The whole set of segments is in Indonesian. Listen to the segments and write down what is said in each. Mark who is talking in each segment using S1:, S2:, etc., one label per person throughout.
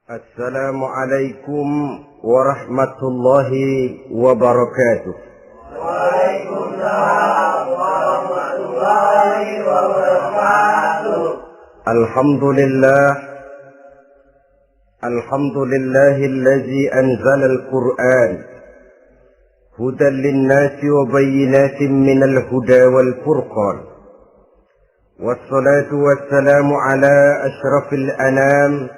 S1: Assalamualaikum warahmatullahi wabarakatuh.
S2: Waalaikumsalam warahmatullahi wabarakatuh.
S1: Alhamdulillahi anzala al-Qur'an hudan lin-nasi wa bayyinatin minal huda wal furqan. Wassalatu wassalamu ala asyrafil anam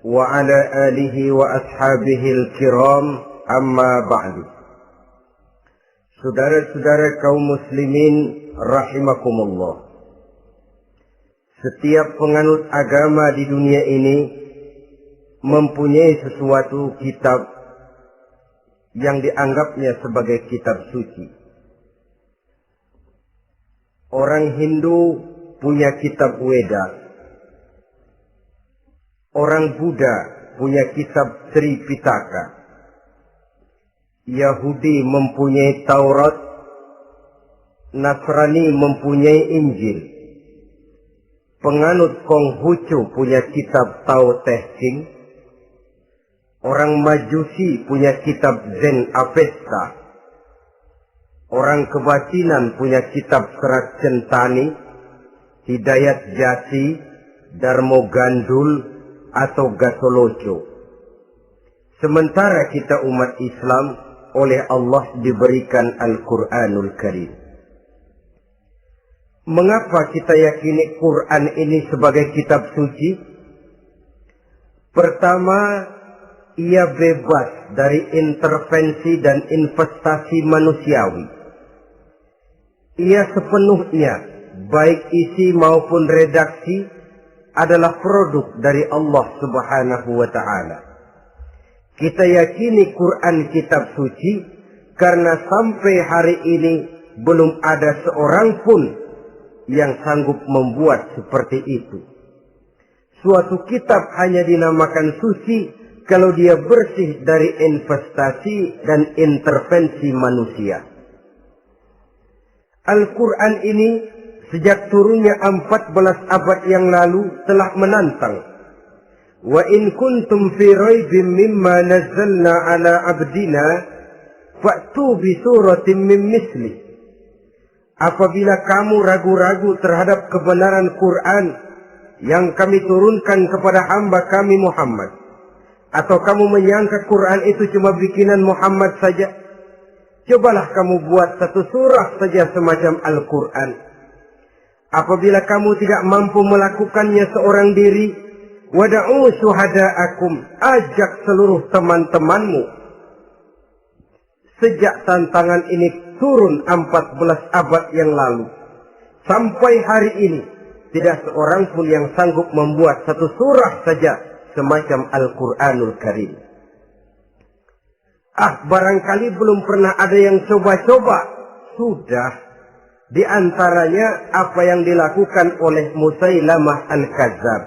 S1: wa ala alihi wa ashabihil kiram, amma ba'du. Saudara-saudara kaum muslimin rahimakumullah. Setiap penganut agama di dunia ini mempunyai sesuatu kitab yang dianggapnya sebagai kitab suci. Orang Hindu punya kitab Weda. Orang Buddha punya kitab Tripitaka. Yahudi mempunyai Taurat. Nasrani mempunyai Injil. Penganut Konghucu punya kitab Tao Te Ching. Orang Majusi punya kitab Zen Avesta. Orang Kebatinan punya kitab Serat Centani, Hidayat Jati, Darmo Gandul, atau Gasoloco. Sementara kita umat Islam oleh Allah diberikan Al-Quranul Karim. Mengapa kita yakini Quran ini sebagai kitab suci? Pertama, ia bebas dari intervensi dan investasi manusiawi. Ia sepenuhnya, baik isi maupun redaksi, adalah produk dari Allah Subhanahu wa ta'ala. Kita yakini Quran kitab suci karena sampai hari ini belum ada seorang pun yang sanggup membuat seperti itu. Suatu kitab hanya dinamakan suci kalau dia bersih dari investasi dan intervensi manusia. Al-Quran ini sejak turunnya 14 abad yang lalu telah menantang. Wa in kuntum fi raibin mimma nazzalna ala abdina fa'tu bi suratin min misli. Apabila kamu ragu-ragu terhadap kebenaran Quran yang kami turunkan kepada hamba kami Muhammad, atau kamu menyangka Quran itu cuma bikinan Muhammad saja, cobalah kamu buat satu surah saja semacam Al-Quran. Apabila kamu tidak mampu melakukannya seorang diri, wada'u syuhada'akum, ajak seluruh teman-temanmu. Sejak tantangan ini turun 14 abad yang lalu, sampai hari ini, tidak seorang pun yang sanggup membuat satu surah saja semacam Al-Quranul Karim. Barangkali belum pernah ada yang coba-coba. Sudah. Di antaranya apa yang dilakukan oleh Musailamah Al-Kadzab.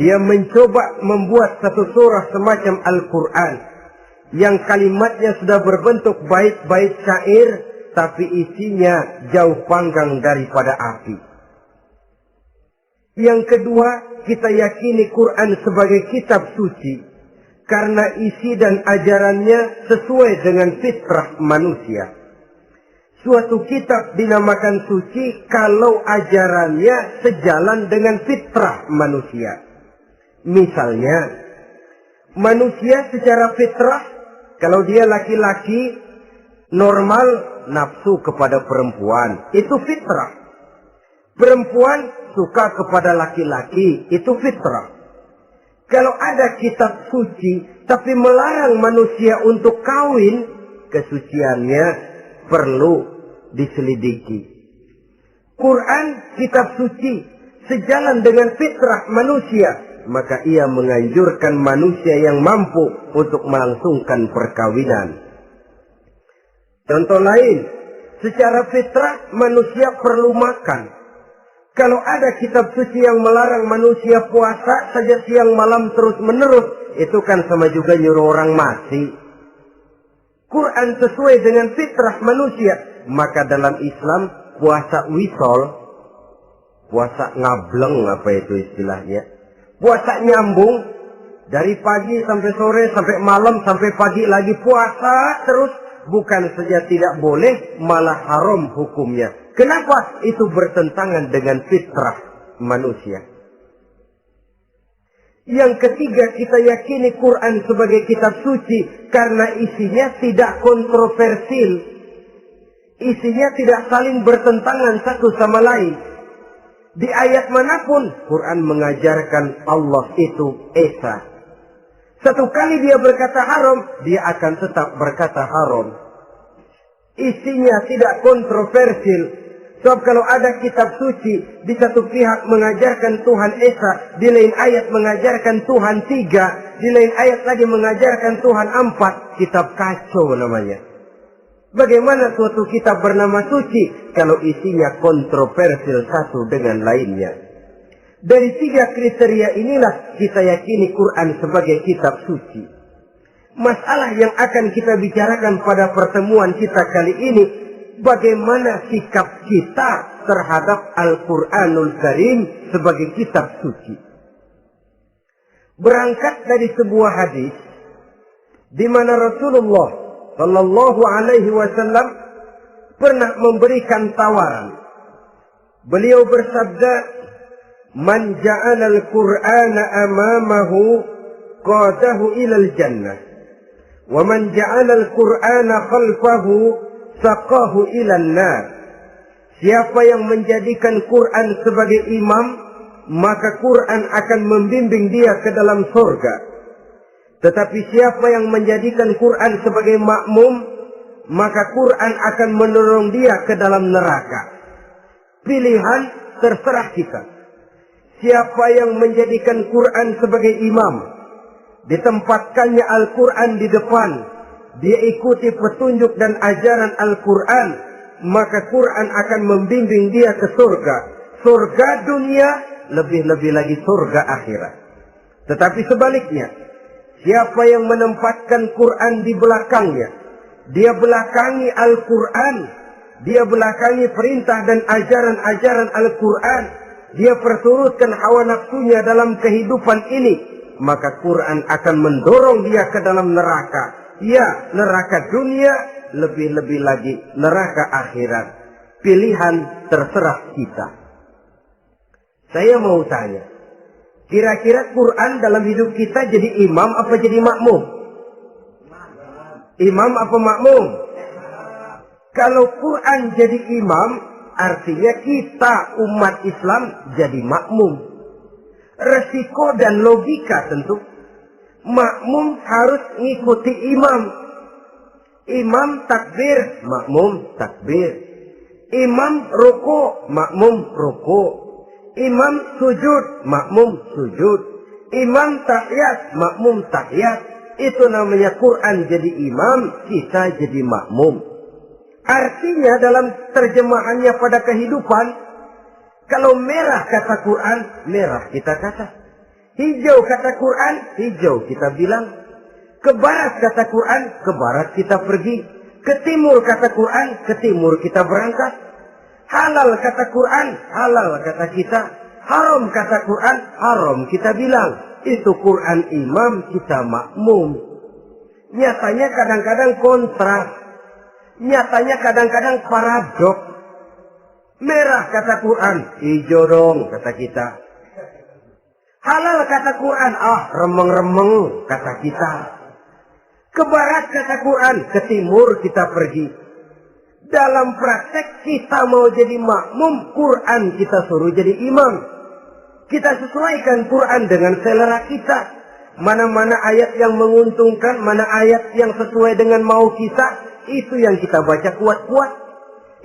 S1: Dia mencoba membuat satu surah semacam Al-Quran yang kalimatnya sudah berbentuk bait-bait syair, tapi isinya jauh panggang daripada api. Yang kedua, kita yakini Quran sebagai kitab suci karena isi dan ajarannya sesuai dengan fitrah manusia. Suatu kitab dinamakan suci kalau ajarannya sejalan dengan fitrah manusia. Misalnya, manusia secara fitrah, kalau dia laki-laki, normal nafsu kepada perempuan, itu fitrah. Perempuan suka kepada laki-laki, itu fitrah. Kalau ada kitab suci, tapi melarang manusia untuk kawin, kesuciannya perlu diselidiki. Quran kitab suci sejalan dengan fitrah manusia, maka ia menganjurkan manusia yang mampu untuk melangsungkan perkawinan. Contoh lain, secara fitrah manusia perlu makan. Kalau ada kitab suci yang melarang manusia puasa saja siang malam terus menerus, itu kan sama juga nyuruh orang mati. Quran sesuai dengan fitrah manusia. Maka dalam Islam puasa wisol, puasa ngableng, apa itu istilahnya, puasa nyambung, Dari pagi sampai sore, sampai malam, sampai pagi lagi puasa terus. Bukan saja tidak boleh, malah haram hukumnya. Kenapa? Itu bertentangan dengan fitrah manusia. Yang ketiga, kita yakini Quran sebagai kitab suci karena isinya tidak kontroversial. Isinya tidak saling bertentangan satu sama lain. Di ayat manapun, Quran mengajarkan Allah itu Esa. Satu kali dia berkata haram, dia akan tetap berkata haram. Isinya tidak kontroversial. Sebab kalau ada kitab suci, di satu pihak mengajarkan Tuhan Esa, di lain ayat mengajarkan Tuhan 3, di lain ayat lagi mengajarkan Tuhan 4, kitab kacau namanya. Bagaimana suatu kitab bernama suci kalau isinya kontroversial satu dengan lainnya? Dari 3 kriteria inilah kita yakini Quran sebagai kitab suci. Masalah yang akan kita bicarakan pada pertemuan kita kali ini, bagaimana sikap kita terhadap Al-Quranul Karim sebagai kitab suci. Berangkat dari sebuah hadis di mana Rasulullah Sallallahu Alaihi Wasallam pernah memberikan tawaran. Beliau bersabda, "Man ja'ala al-Qur'ana amamahu qadahu ilal jannah, wa man ja'ala al-Qur'ana khalfahu saqahu ilan nar." Siapa yang menjadikan Quran sebagai imam, maka Quran akan membimbing dia ke dalam surga. Tetapi siapa yang menjadikan Quran sebagai makmum, maka Quran akan mendorong dia ke dalam neraka. Pilihan terserah kita. Siapa yang menjadikan Quran sebagai imam, ditempatkannya Al-Quran di depan, dia ikuti petunjuk dan ajaran Al-Quran, maka Quran akan membimbing dia ke surga. Surga dunia, lebih-lebih lagi surga akhirat. Tetapi sebaliknya, siapa yang menempatkan Quran di belakangnya, dia belakangi Al-Quran, dia belakangi perintah dan ajaran-ajaran Al-Quran, dia perturutkan hawa nafsunya dalam kehidupan ini, maka Quran akan mendorong dia ke dalam neraka. Ya, neraka dunia, lebih-lebih lagi neraka akhirat. Pilihan terserah kita. Saya mau tanya, kira-kira Quran dalam hidup kita jadi imam apa jadi makmum? Imam apa makmum? Kalau Quran jadi imam, artinya kita umat Islam jadi makmum. Resiko dan logika tentu. Makmum harus ngikuti imam. Imam takbir, makmum takbir. Imam ruku, makmum ruku. Imam sujud, makmum sujud. Imam tahiyat, makmum tahiyat. Itu namanya Quran jadi imam, kita jadi makmum. Artinya dalam terjemahannya pada kehidupan, kalau merah kata Quran, merah kita kata. Hijau kata Quran, hijau kita bilang. Ke barat kata Quran, ke barat kita pergi. Ke timur kata Quran, ke timur kita berangkat. Halal kata Quran, halal kata kita. Haram kata Quran, haram kita bilang. Itu Quran imam, kita makmum. Nyatanya kadang-kadang kontras. Nyatanya kadang-kadang paradok. Merah kata Quran, hijau dong kata kita. Halal kata Quran, remeng-remeng kata kita. Ke barat kata Quran, ke timur kita pergi. Dalam praktek kita mau jadi makmum, Quran kita suruh jadi imam. Kita sesuaikan Quran dengan selera kita. Mana-mana ayat yang menguntungkan, mana ayat yang sesuai dengan mau kita, itu yang kita baca kuat-kuat.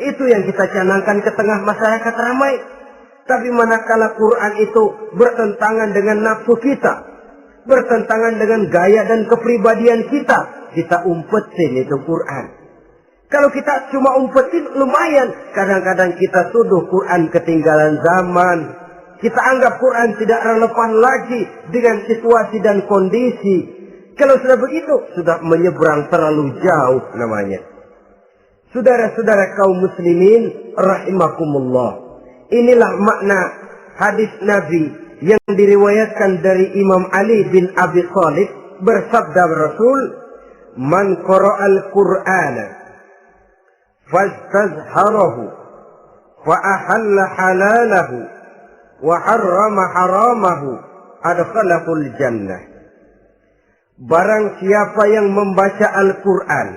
S1: Itu yang kita canangkan ke tengah masyarakat ramai. Tapi manakala Quran itu bertentangan dengan nafsu kita, bertentangan dengan gaya dan kepribadian kita, kita umpetin itu Quran. Kalau kita cuma umpetin lumayan, kadang-kadang kita tuduh Quran ketinggalan zaman. Kita anggap Quran tidak relevan lagi dengan situasi dan kondisi. Kalau sudah begitu, sudah menyeberang terlalu jauh namanya. Saudara-saudara kaum muslimin rahimakumullah. Inilah makna hadis Nabi yang diriwayatkan dari Imam Ali bin Abi Thalib, bersabda Rasul, "Man qara'al Qur'ana fastazharahu fa ahalla halalahu wa harrama haramahu adkhalahul jannah." Barang siapa yang membaca Al-Quran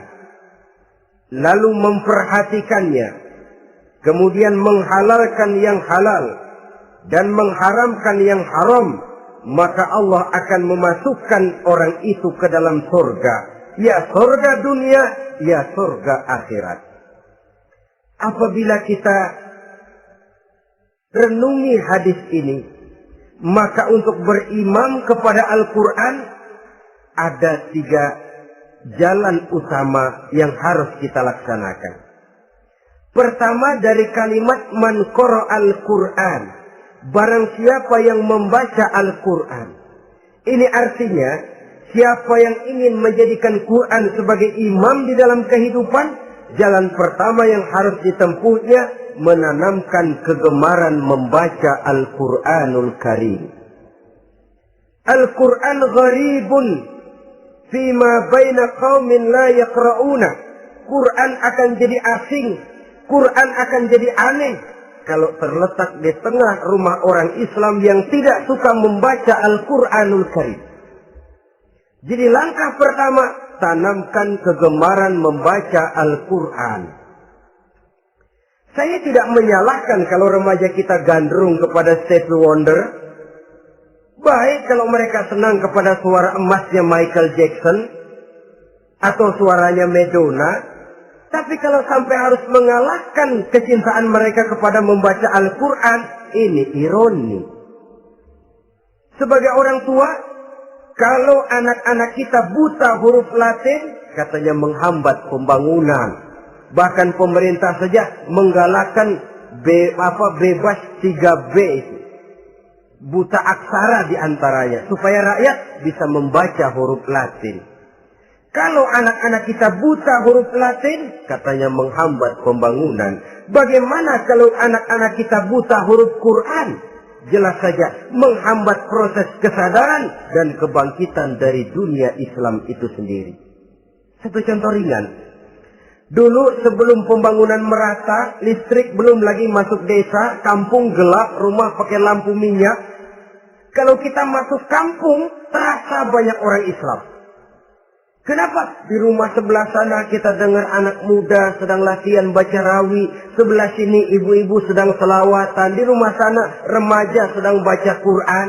S1: lalu memperhatikannya, kemudian menghalalkan yang halal dan mengharamkan yang haram, maka Allah akan memasukkan orang itu ke dalam surga. Ya surga dunia, ya surga akhirat. Apabila kita renungi hadis ini, maka untuk berimam kepada Al-Quran ada 3 jalan utama yang harus kita laksanakan. Pertama, dari kalimat man qara'al Qur'an, barang siapa yang membaca Al-Quran. Ini artinya siapa yang ingin menjadikan Quran sebagai imam di dalam kehidupan, jalan pertama yang harus ditempuhnya menanamkan kegemaran membaca Al-Quranul Karim. Al-Quran gharibun fima baina qaumin la yaqra'una. Quran akan jadi asing, Quran akan jadi aneh kalau terletak di tengah rumah orang Islam yang tidak suka membaca Al-Quranul Karim. Jadi langkah pertama, tanamkan kegemaran membaca Al-Quran. Saya tidak menyalahkan kalau remaja kita gandrung kepada Stevie Wonder. Baik kalau mereka senang kepada suara emasnya Michael Jackson atau suaranya Madonna. Tapi kalau sampai harus mengalahkan kecintaan mereka kepada membaca Al-Quran, ini ironi. Sebagai orang tua, kalau anak-anak kita buta huruf Latin, katanya menghambat pembangunan. Bahkan pemerintah saja menggalakkan bebas 3B itu. Buta aksara diantaranya, supaya rakyat bisa membaca huruf Latin. Kalau anak-anak kita buta huruf Latin, katanya menghambat pembangunan. Bagaimana kalau anak-anak kita buta huruf Quran? Jelas saja menghambat proses kesadaran dan kebangkitan dari dunia Islam itu sendiri. Satu contoh ringan. Dulu sebelum pembangunan merata, listrik belum lagi masuk desa, kampung gelap, rumah pakai lampu minyak. Kalau kita masuk kampung, terasa banyak orang Islam. Kenapa? Di rumah sebelah sana kita dengar anak muda sedang latihan baca rawi. Sebelah sini ibu-ibu sedang selawatan. Di rumah sana remaja sedang baca Quran.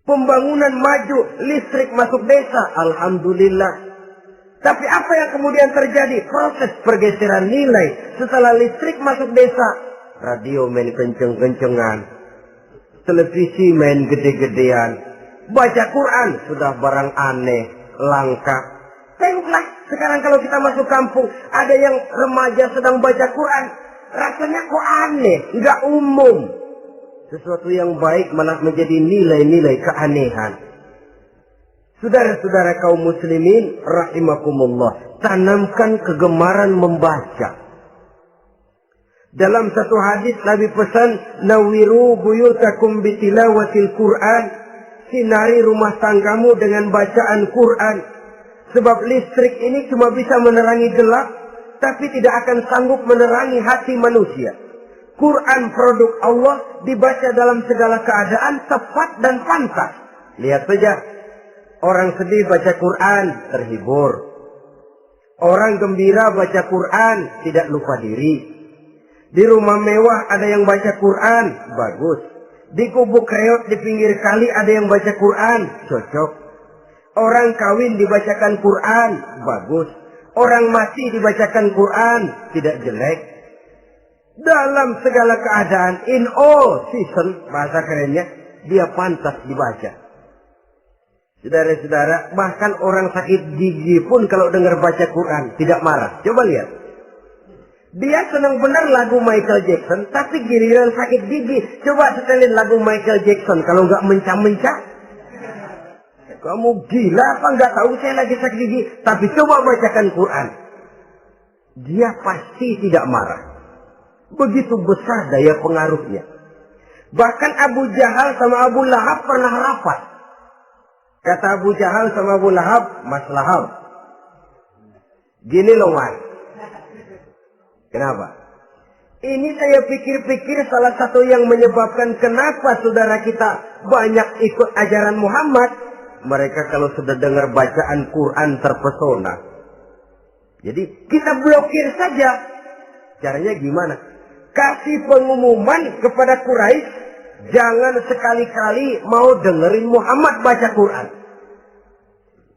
S1: Pembangunan maju, listrik masuk desa. Alhamdulillah. Tapi apa yang kemudian terjadi? Proses pergeseran nilai. Setelah listrik masuk desa, radio main kenceng-kencengan. Televisi main gede-gedean. Baca Quran sudah barang aneh, langka. Tengoklah sekarang kalau kita masuk kampung, ada yang remaja sedang baca Quran. Rasanya kok aneh, nggak umum. Sesuatu yang baik malah menjadi nilai-nilai keanehan. Saudara-saudara kaum muslimin rahimakumullah, tanamkan kegemaran membaca. Dalam satu hadis Nabi pesan, nawiru buyutakum bitilawatil Quran. Sinari rumah tanggamu dengan bacaan Quran. Sebab listrik ini cuma bisa menerangi gelap, tapi tidak akan sanggup menerangi hati manusia. Quran produk Allah dibaca dalam segala keadaan, tepat dan pantas. Lihat saja, orang sedih baca Quran, terhibur. Orang gembira baca Quran, tidak lupa diri. Di rumah mewah ada yang baca Quran, bagus. Di gubuk reot di pinggir kali ada yang baca Quran, cocok. Orang kawin dibacakan Quran, bagus. Orang mati dibacakan Quran, tidak jelek. Dalam segala keadaan, in all season, bahasa kerennya, dia pantas dibaca. Saudara-saudara, bahkan orang sakit gigi pun kalau dengar baca Quran, tidak marah. Coba lihat. Dia senang benar lagu Michael Jackson, tapi giliran sakit gigi. Coba setelin lagu Michael Jackson, kalau nggak mencah-mencah. Kamu gila apa nggak tahu saya lagi sakit gigi? Tapi coba bacakan Quran. Dia pasti tidak marah. Begitu besar daya pengaruhnya. Bahkan Abu Jahal sama Abu Lahab pernah rapat. Kata Abu Jahal sama Abu Lahab, Mas Lahab, gini loh Mas. Kenapa? Ini saya pikir-pikir salah satu yang menyebabkan kenapa saudara kita banyak ikut ajaran Muhammad. Mereka kalau sudah dengar bacaan Quran terpesona. Jadi kita blokir saja. Caranya gimana? Kasih pengumuman kepada Quraisy, jangan sekali-kali mau dengerin Muhammad baca Quran.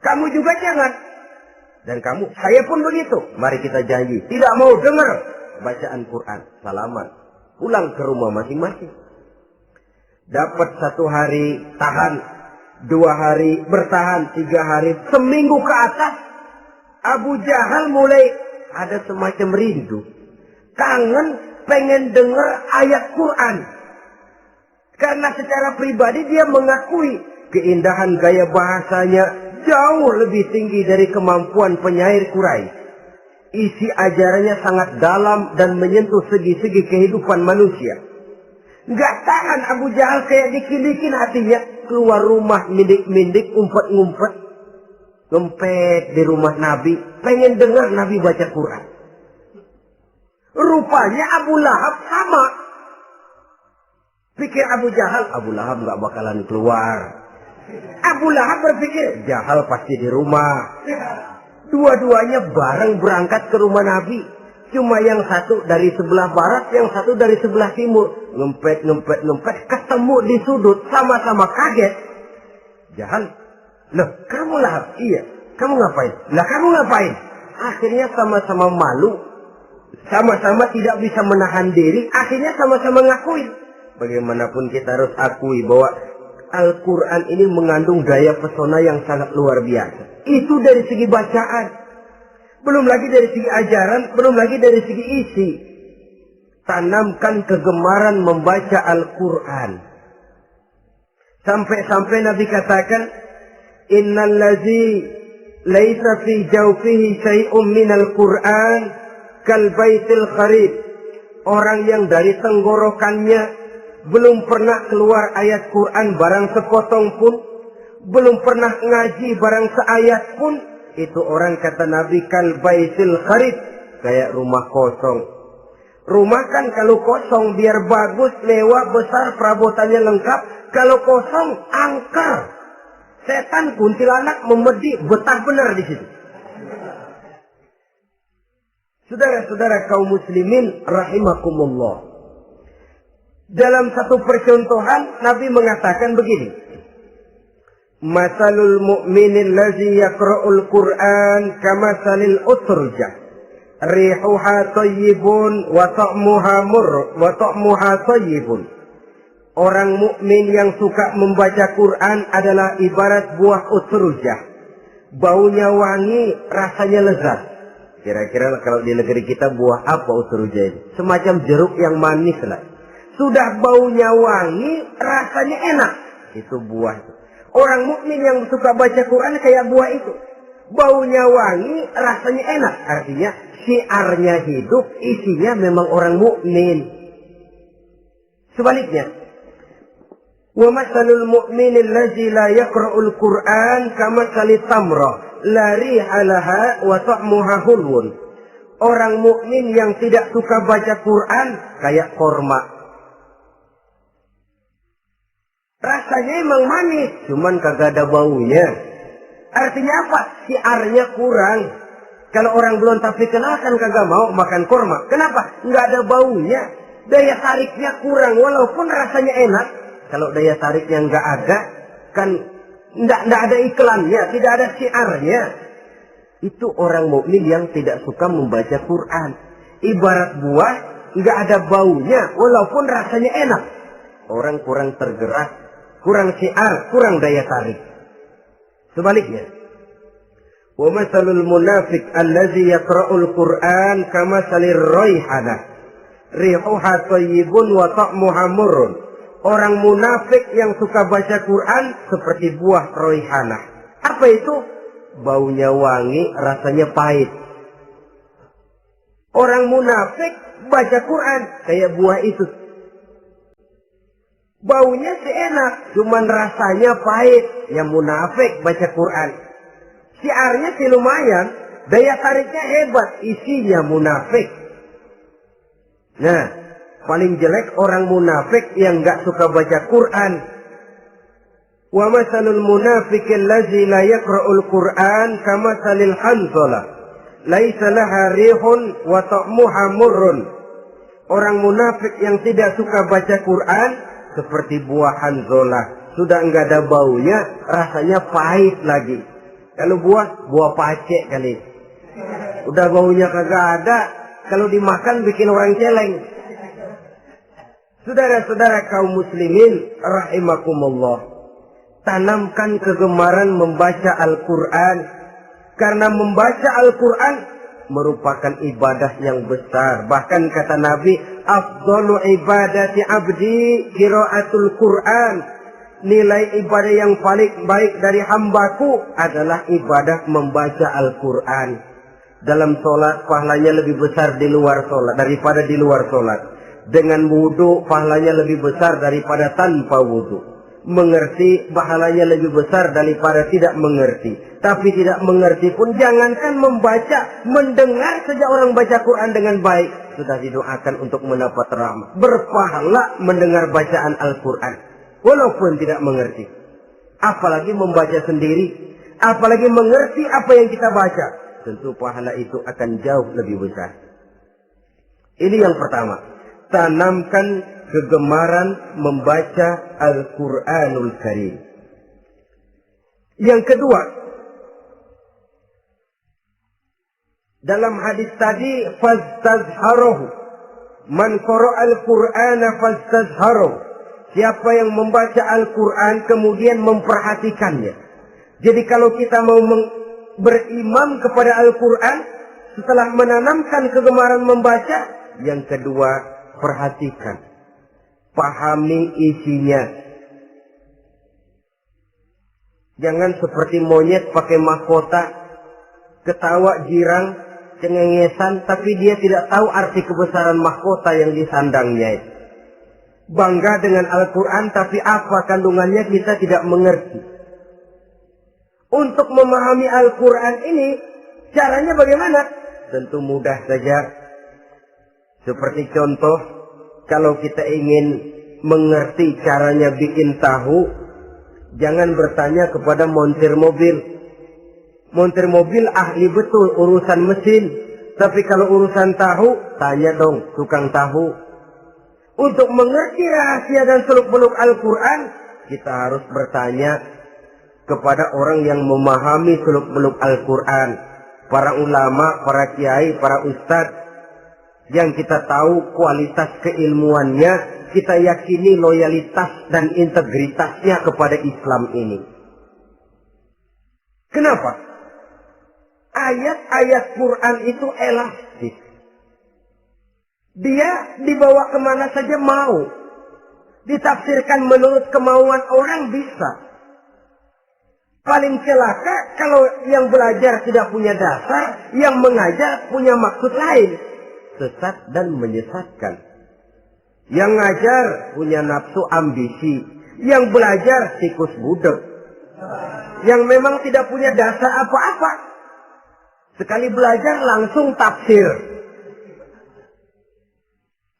S1: Kamu juga jangan. Dan kamu, saya pun begitu. Mari kita janji, tidak mau dengar bacaan Quran. Salaman. Pulang ke rumah masing-masing. Dapat 1 hari tahan, 2 hari bertahan, 3 hari, seminggu ke atas. Abu Jahal mulai ada semacam rindu. Kangen pengen dengar ayat Quran. Karena secara pribadi dia mengakui keindahan gaya bahasanya jauh lebih tinggi dari kemampuan penyair Quraisy. Isi ajarannya sangat dalam dan menyentuh segi-segi kehidupan manusia. Gak tahan Abu Jahal kayak dikilikin hatinya. Keluar rumah mindik-mindik, umpet-ngumpet. Ngempet di rumah Nabi. Pengen dengar Nabi baca Quran. Rupanya Abu Lahab sama. Pikir Abu Jahal, Abu Lahab gak bakalan keluar. Abu Lahab berpikir, Jahal pasti di rumah. Dua-duanya bareng berangkat ke rumah Nabi. Cuma yang satu dari sebelah barat, yang satu dari sebelah timur. Ngempet, ketemu di sudut, sama-sama kaget. Jahal, loh kamu Lahab? Iya, kamu ngapain? Lah kamu ngapain? Akhirnya sama-sama malu. Sama-sama tidak bisa menahan diri. Akhirnya sama-sama ngakuin. Bagaimanapun kita harus akui bahwa Al-Quran ini mengandung daya pesona yang sangat luar biasa. Itu dari segi bacaan. Belum lagi dari segi ajaran. Belum lagi dari segi isi. Tanamkan kegemaran membaca Al-Quran. Sampai-sampai Nabi katakan, Innal ladzi laisa fi jawfihi syai'un minal Quran kal baitil kharib. Orang yang dari tenggorokannya belum pernah keluar ayat Quran barang sepotong pun, belum pernah ngaji barang seayat pun, itu orang kata Nabi kal baitil kharib, kayak rumah kosong. Rumah kan kalau kosong biar bagus, mewah, besar, perabotannya lengkap. Kalau kosong, angker. Setan kuntilanak memedi, betah benar di situ. Saudara-saudara kaum muslimin rahimakumullah. Dalam satu percontohan Nabi mengatakan begini. Masalul mu'minil ladzi yaqra'ul Qur'an kamasalil utrujah. Rihuha thayyibun wa ta'muha thayyibun. Orang mukmin yang suka membaca Quran adalah ibarat buah utrujah. Baunya wangi, rasanya lezat. Kira-kira kalau di negeri kita buah apa utrujah ini? Semacam jeruk yang manis lah. Sudah baunya wangi, rasanya enak. Itu buah itu. Orang mukmin yang suka baca Quran kayak buah itu. Baunya wangi, rasanya enak. Artinya syiarnya hidup, isinya memang orang mukmin. Sebaliknya, wa masalul mu'minil ladzi la yaqra'ul Qur'an kamasalit tamrah la riha laha wa ta'muha hulwun. Orang mukmin yang tidak suka baca Quran kayak korma. Rasanya emang manis, cuman kagak ada baunya. Artinya apa? Syiarnya kurang. Kalau orang belum tapi kenal kan kagak mau makan korma. Kenapa? Nggak ada baunya. Daya tariknya kurang, walaupun rasanya enak. Kalau daya tariknya nggak ada, kan nggak ada iklannya, tidak ada syiarnya. Itu orang mukmin yang tidak suka membaca Quran. Ibarat buah, nggak ada baunya, walaupun rasanya enak. Orang kurang tergerak, kurang syiar, kurang daya tarik. Sebaliknya, wa masalul munafiq allazi yaqra'ul Qur'an kamasalir raihanah rihuha thayyibun wa ta'muha murrun. Orang munafik yang suka baca Quran seperti buah raihanah. Apa itu? Baunya wangi, rasanya pahit. Orang munafik baca Quran kayak buah itu. Baunya sih enak, cuman rasanya pahit. Ya munafik baca Quran. Syiarnya sih lumayan, daya tariknya hebat, isinya munafik. Nah, paling jelek orang munafik yang gak suka baca Quran. Wa masalul munafiqil ladzi la yaqra'ul Qur'an kamasalil hanzalah laisa laha rihun wa ta'muha murrun. Orang munafik yang tidak suka baca Quran seperti buah hanzalah, sudah enggak ada baunya, rasanya pahit lagi. Kalau buah pacek kali. Udah baunya kagak ada, kalau dimakan bikin orang celeng. Saudara-saudara kaum muslimin rahimakumullah, tanamkan kegemaran membaca Al-Qur'an, karena membaca Al-Qur'an merupakan ibadah yang besar. Bahkan kata Nabi, afdalu ibadati abdi qiraatul Qur'an. Nilai ibadah yang paling baik dari hambaku adalah ibadah membaca Al-Qur'an. Dalam sholat pahalanya lebih besar di luar sholat daripada di luar sholat. Dengan wudu pahalanya lebih besar daripada tanpa wudu. Mengerti pahalanya lebih besar daripada tidak mengerti. Tapi tidak mengerti pun jangankan membaca, mendengar saja orang baca Quran dengan baik sudah didoakan untuk mendapat rahmat. Berpahala mendengar bacaan Al-Quran walaupun tidak mengerti. Apalagi membaca sendiri, apalagi mengerti apa yang kita baca, tentu pahala itu akan jauh lebih besar. Ini yang pertama, tanamkan kegemaran membaca Al-Quranul Karim. Yang kedua, dalam hadis tadi, fastazharuhu, man qara'al Qur'ana fastazharuhu. Siapa yang membaca Al-Quran kemudian memperhatikannya. Jadi kalau kita mau berimam kepada Al-Quran, setelah menanamkan kegemaran membaca, yang kedua, perhatikan. Pahami isinya. Jangan seperti monyet pakai mahkota, ketawa girang, cengengesan, tapi dia tidak tahu arti kebesaran mahkota yang disandangnya. Bangga dengan Al-Quran, tapi apa kandungannya kita tidak mengerti. Untuk memahami Al-Quran ini, caranya bagaimana? Tentu mudah saja. Seperti contoh, kalau kita ingin mengerti caranya bikin tahu, jangan bertanya kepada montir mobil. Montir mobil ahli betul urusan mesin. Tapi kalau urusan tahu, tanya dong tukang tahu. Untuk mengerti rahasia dan seluk-beluk Al-Quran, kita harus bertanya kepada orang yang memahami seluk-beluk Al-Quran. Para ulama, para kiai, para ustadz, yang kita tahu kualitas keilmuannya, kita yakini loyalitas dan integritasnya kepada Islam ini. Kenapa? Ayat-ayat Quran itu elastis. Dia dibawa kemana saja mau. Ditafsirkan menurut kemauan orang bisa. Paling celaka kalau yang belajar tidak punya dasar, yang mengajar punya maksud lain. Sesat dan menyesatkan. Yang ngajar punya nafsu ambisi. Yang belajar tikus budek. Yang memang tidak punya dasar apa-apa. Sekali belajar langsung tafsir.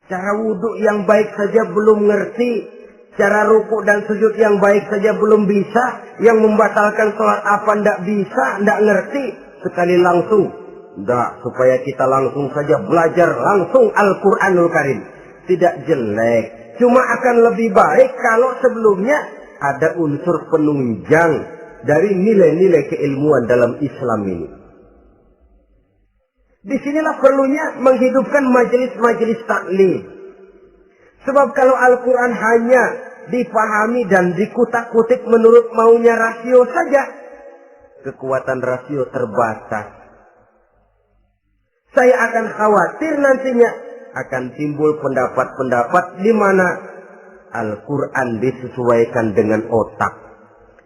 S1: Cara wudhu yang baik saja belum ngerti. Cara rukuk dan sujud yang baik saja belum bisa. Yang membatalkan sholat apa ndak bisa, ndak ngerti. Sekali langsung. Ndak, supaya kita langsung saja belajar langsung Al-Quranul Karim. Tidak jelek. Cuma akan lebih baik kalau sebelumnya ada unsur penunjang dari nilai-nilai keilmuan dalam Islam ini. Disinilah perlunya menghidupkan majelis-majelis taklim. Sebab kalau Al-Quran hanya dipahami dan dikutak-kutik menurut maunya rasio saja, kekuatan rasio terbatas. Saya akan khawatir nantinya akan timbul pendapat-pendapat di mana Al-Quran disesuaikan dengan otak.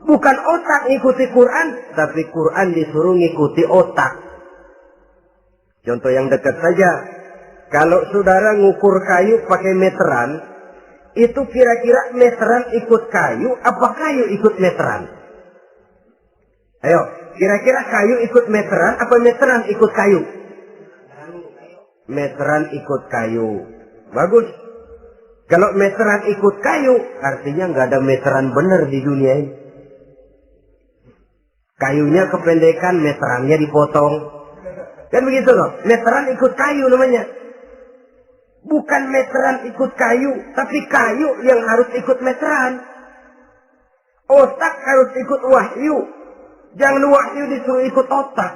S1: Bukan otak ikuti Quran, tapi Quran disuruh ngikuti otak. Contoh yang dekat saja, kalau saudara ngukur kayu pakai meteran, itu kira-kira meteran ikut kayu, apa kayu ikut meteran? Ayo, kira-kira kayu ikut meteran, apa meteran ikut kayu? Meteran ikut kayu. Bagus. Kalau meteran ikut kayu, artinya nggak ada meteran benar di dunia ini. Kayunya kependekan, meterannya dipotong. Kan begitu loh. Meteran ikut kayu namanya. Bukan meteran ikut kayu, tapi kayu yang harus ikut meteran. Otak harus ikut wahyu. Jangan wahyu disuruh ikut otak.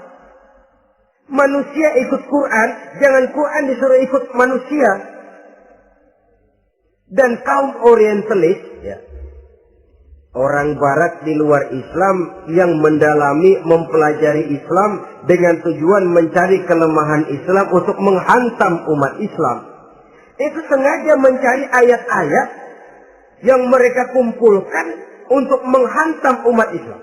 S1: Manusia ikut Quran, jangan Quran disuruh ikut manusia. Dan kaum orientalis, ya, orang barat di luar Islam yang mendalami, mempelajari Islam dengan tujuan mencari kelemahan Islam untuk menghantam umat Islam. Itu sengaja mencari ayat-ayat yang mereka kumpulkan untuk menghantam umat Islam.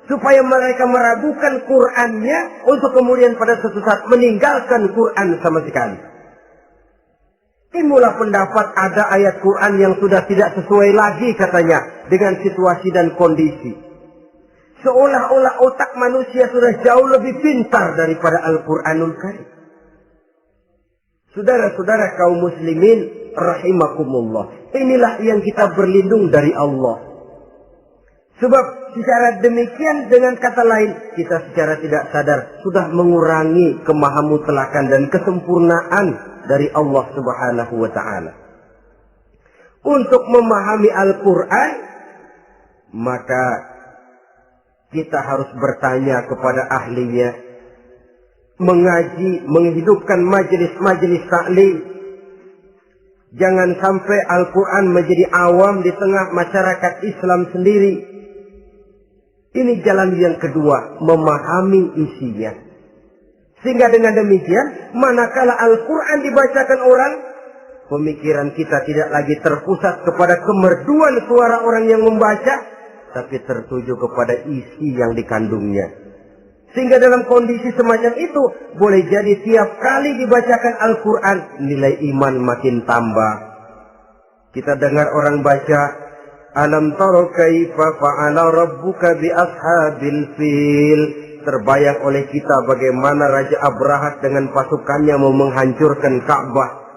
S1: Supaya mereka meragukan Qur'annya untuk kemudian pada suatu saat meninggalkan Qur'an sama sekali. Timbullah pendapat ada ayat Quran yang sudah tidak sesuai lagi katanya dengan situasi dan kondisi. Seolah-olah otak manusia sudah jauh lebih pintar daripada Al-Quranul Karim. Saudara-saudara kaum muslimin rahimakumullah. Inilah yang kita berlindung dari Allah. Sebab secara demikian dengan kata lain kita secara tidak sadar sudah mengurangi kemahamutlakan dan kesempurnaan dari Allah Subhanahu wa ta'ala. Untuk memahami Al-Quran, maka kita harus bertanya kepada ahlinya, mengaji, menghidupkan majelis-majelis taklim. Jangan sampai Al-Quran menjadi awam di tengah masyarakat Islam sendiri. Ini jalan yang kedua, memahami isinya. Sehingga dengan demikian, manakala Al-Quran dibacakan orang, pemikiran kita tidak lagi terpusat kepada kemerduan suara orang yang membaca, tapi tertuju kepada isi yang dikandungnya. Sehingga dalam kondisi semacam itu, boleh jadi tiap kali dibacakan Al-Quran, nilai iman makin tambah. Kita dengar orang baca, Alam tara kaifa fa'ala rabbuka bi ashabil fil. Terbayang oleh kita bagaimana Raja Abrahat dengan pasukannya mau menghancurkan Ka'bah.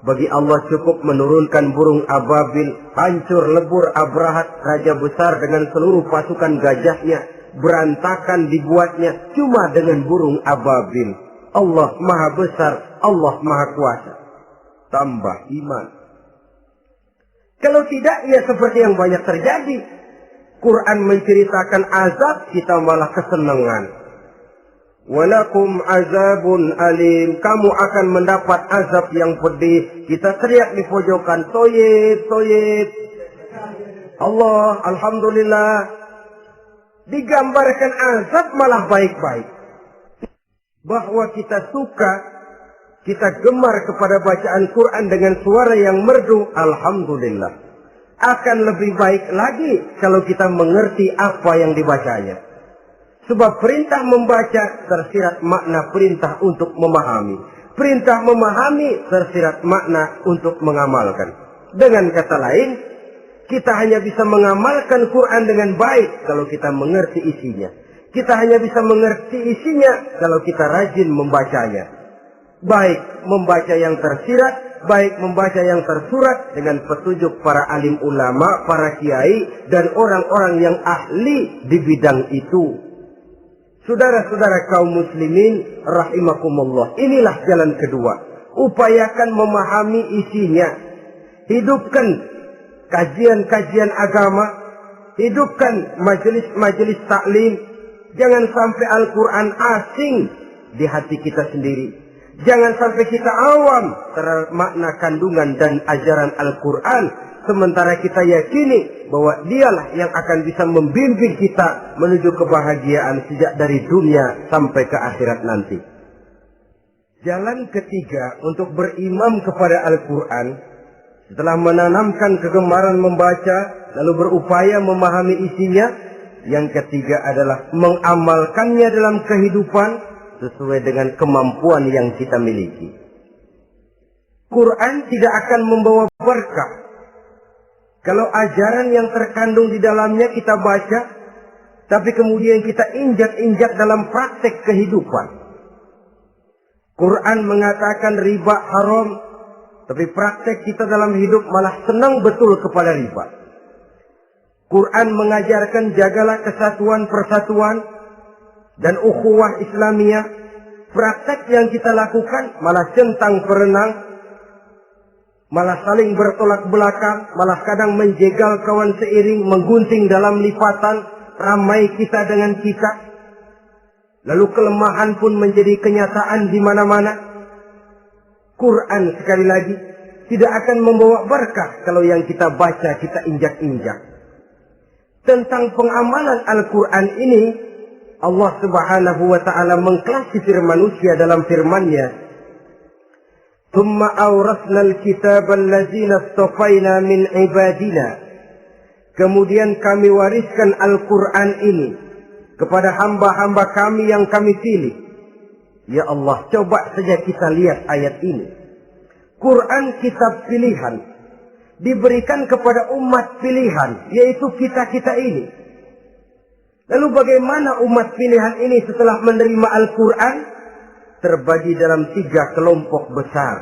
S1: Bagi Allah cukup menurunkan burung ababil, hancur lebur Abrahat, raja besar dengan seluruh pasukan gajahnya, berantakan dibuatnya cuma dengan burung ababil. Allah Maha Besar, Allah Maha Kuasa. Tambah iman. Kalau tidak, ya seperti yang banyak terjadi. Quran menceritakan azab, kita malah kesenangan. Walakum azabun alim. Kamu akan mendapat azab yang pedih. Kita teriak di pojokan, toyib, toyib. Allah, alhamdulillah. Digambarkan azab malah baik-baik. Bahwa kita suka, kita gemar kepada bacaan Quran dengan suara yang merdu, alhamdulillah. Akan lebih baik lagi kalau kita mengerti apa yang dibacanya. Sebab perintah membaca tersirat makna perintah untuk memahami. Perintah memahami tersirat makna untuk mengamalkan. Dengan kata lain, kita hanya bisa mengamalkan Quran dengan baik kalau kita mengerti isinya. Kita hanya bisa mengerti isinya kalau kita rajin membacanya. Baik membaca yang tersirat, baik membaca yang tersurat dengan petunjuk para alim ulama, para kiai, dan orang-orang yang ahli di bidang itu. Saudara-saudara kaum muslimin rahimakumullah, inilah jalan kedua. Upayakan memahami isinya. Hidupkan kajian-kajian agama. Hidupkan majelis-majelis taklim. Jangan sampai Al-Quran asing di hati kita sendiri. Jangan sampai kita awam terhadap makna kandungan dan ajaran Al-Quran. Sementara kita yakini bahwa dialah yang akan bisa membimbing kita menuju kebahagiaan sejak dari dunia sampai ke akhirat nanti. Jalan ketiga untuk berimam kepada Al-Quran, setelah menanamkan kegemaran membaca, lalu berupaya memahami isinya, yang ketiga adalah mengamalkannya dalam kehidupan sesuai dengan kemampuan yang kita miliki. Quran tidak akan membawa berkah Kalau ajaran yang terkandung di dalamnya kita baca, tapi kemudian kita injak-injak dalam praktek kehidupan. Quran mengatakan riba haram, tapi praktek kita dalam hidup malah senang betul kepada riba. Quran mengajarkan jagalah kesatuan persatuan dan ukhuwah Islamiyah. Praktek yang kita lakukan malah centang perenang, malah saling bertolak belakang, malah kadang menjegal kawan seiring, menggunting dalam lipatan, ramai kita dengan kita. Lalu kelemahan pun menjadi kenyataan di mana-mana. Quran sekali lagi tidak akan membawa berkah kalau yang kita baca kita injak-injak. Tentang pengamalan Al-Quran ini, Allah Subhanahu wa ta'ala mengklasifikasi manusia dalam firman-Nya, ثم أورثنا الكتاب الذين اصطفينا من عبادنا. Kemudian kami wariskan Al-Quran ini kepada hamba-hamba kami yang kami pilih. Ya Allah, coba saja kita lihat ayat ini. Quran kitab pilihan, diberikan kepada umat pilihan, yaitu kita-kita ini. Lalu bagaimana umat pilihan ini setelah menerima Al-Quran? Terbagi dalam 3 kelompok besar.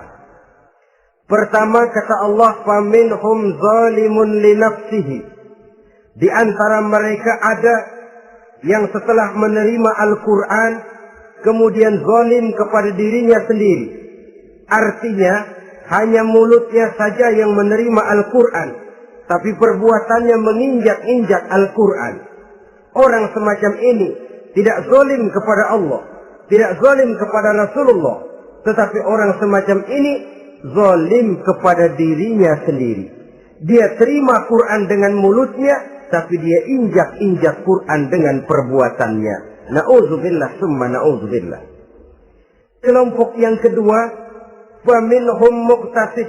S1: Pertama kata Allah, faminhum zalimun li nafsihi. Di antara mereka ada yang setelah menerima Al-Quran kemudian zalim kepada dirinya sendiri. Artinya hanya mulutnya saja yang menerima Al-Quran, tapi perbuatannya menginjak-injak Al-Quran. Orang semacam ini tidak zalim kepada Allah, tidak zalim kepada Rasulullah, tetapi orang semacam ini zalim kepada dirinya sendiri. Dia terima Quran dengan mulutnya, tapi dia injak-injak Quran dengan perbuatannya. Na'udzubillah summa na'udzubillah. Kelompok yang kedua, faminhum muqtasid.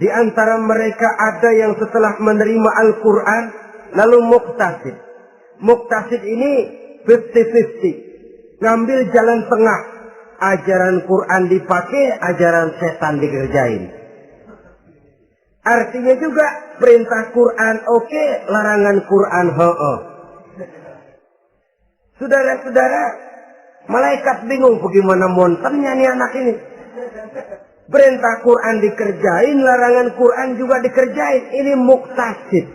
S1: Di antara mereka ada yang setelah menerima Al-Quran lalu muqtasid. Muqtasid ini 50-50. Ngambil jalan tengah. Ajaran Quran dipakai, ajaran setan dikerjain. Artinya juga perintah Quran oke, larangan Quran ho-oh. Saudara-saudara, malaikat bingung bagaimana monternya nih anak ini. Perintah Quran dikerjain, larangan Quran juga dikerjain. Ini muqtasid.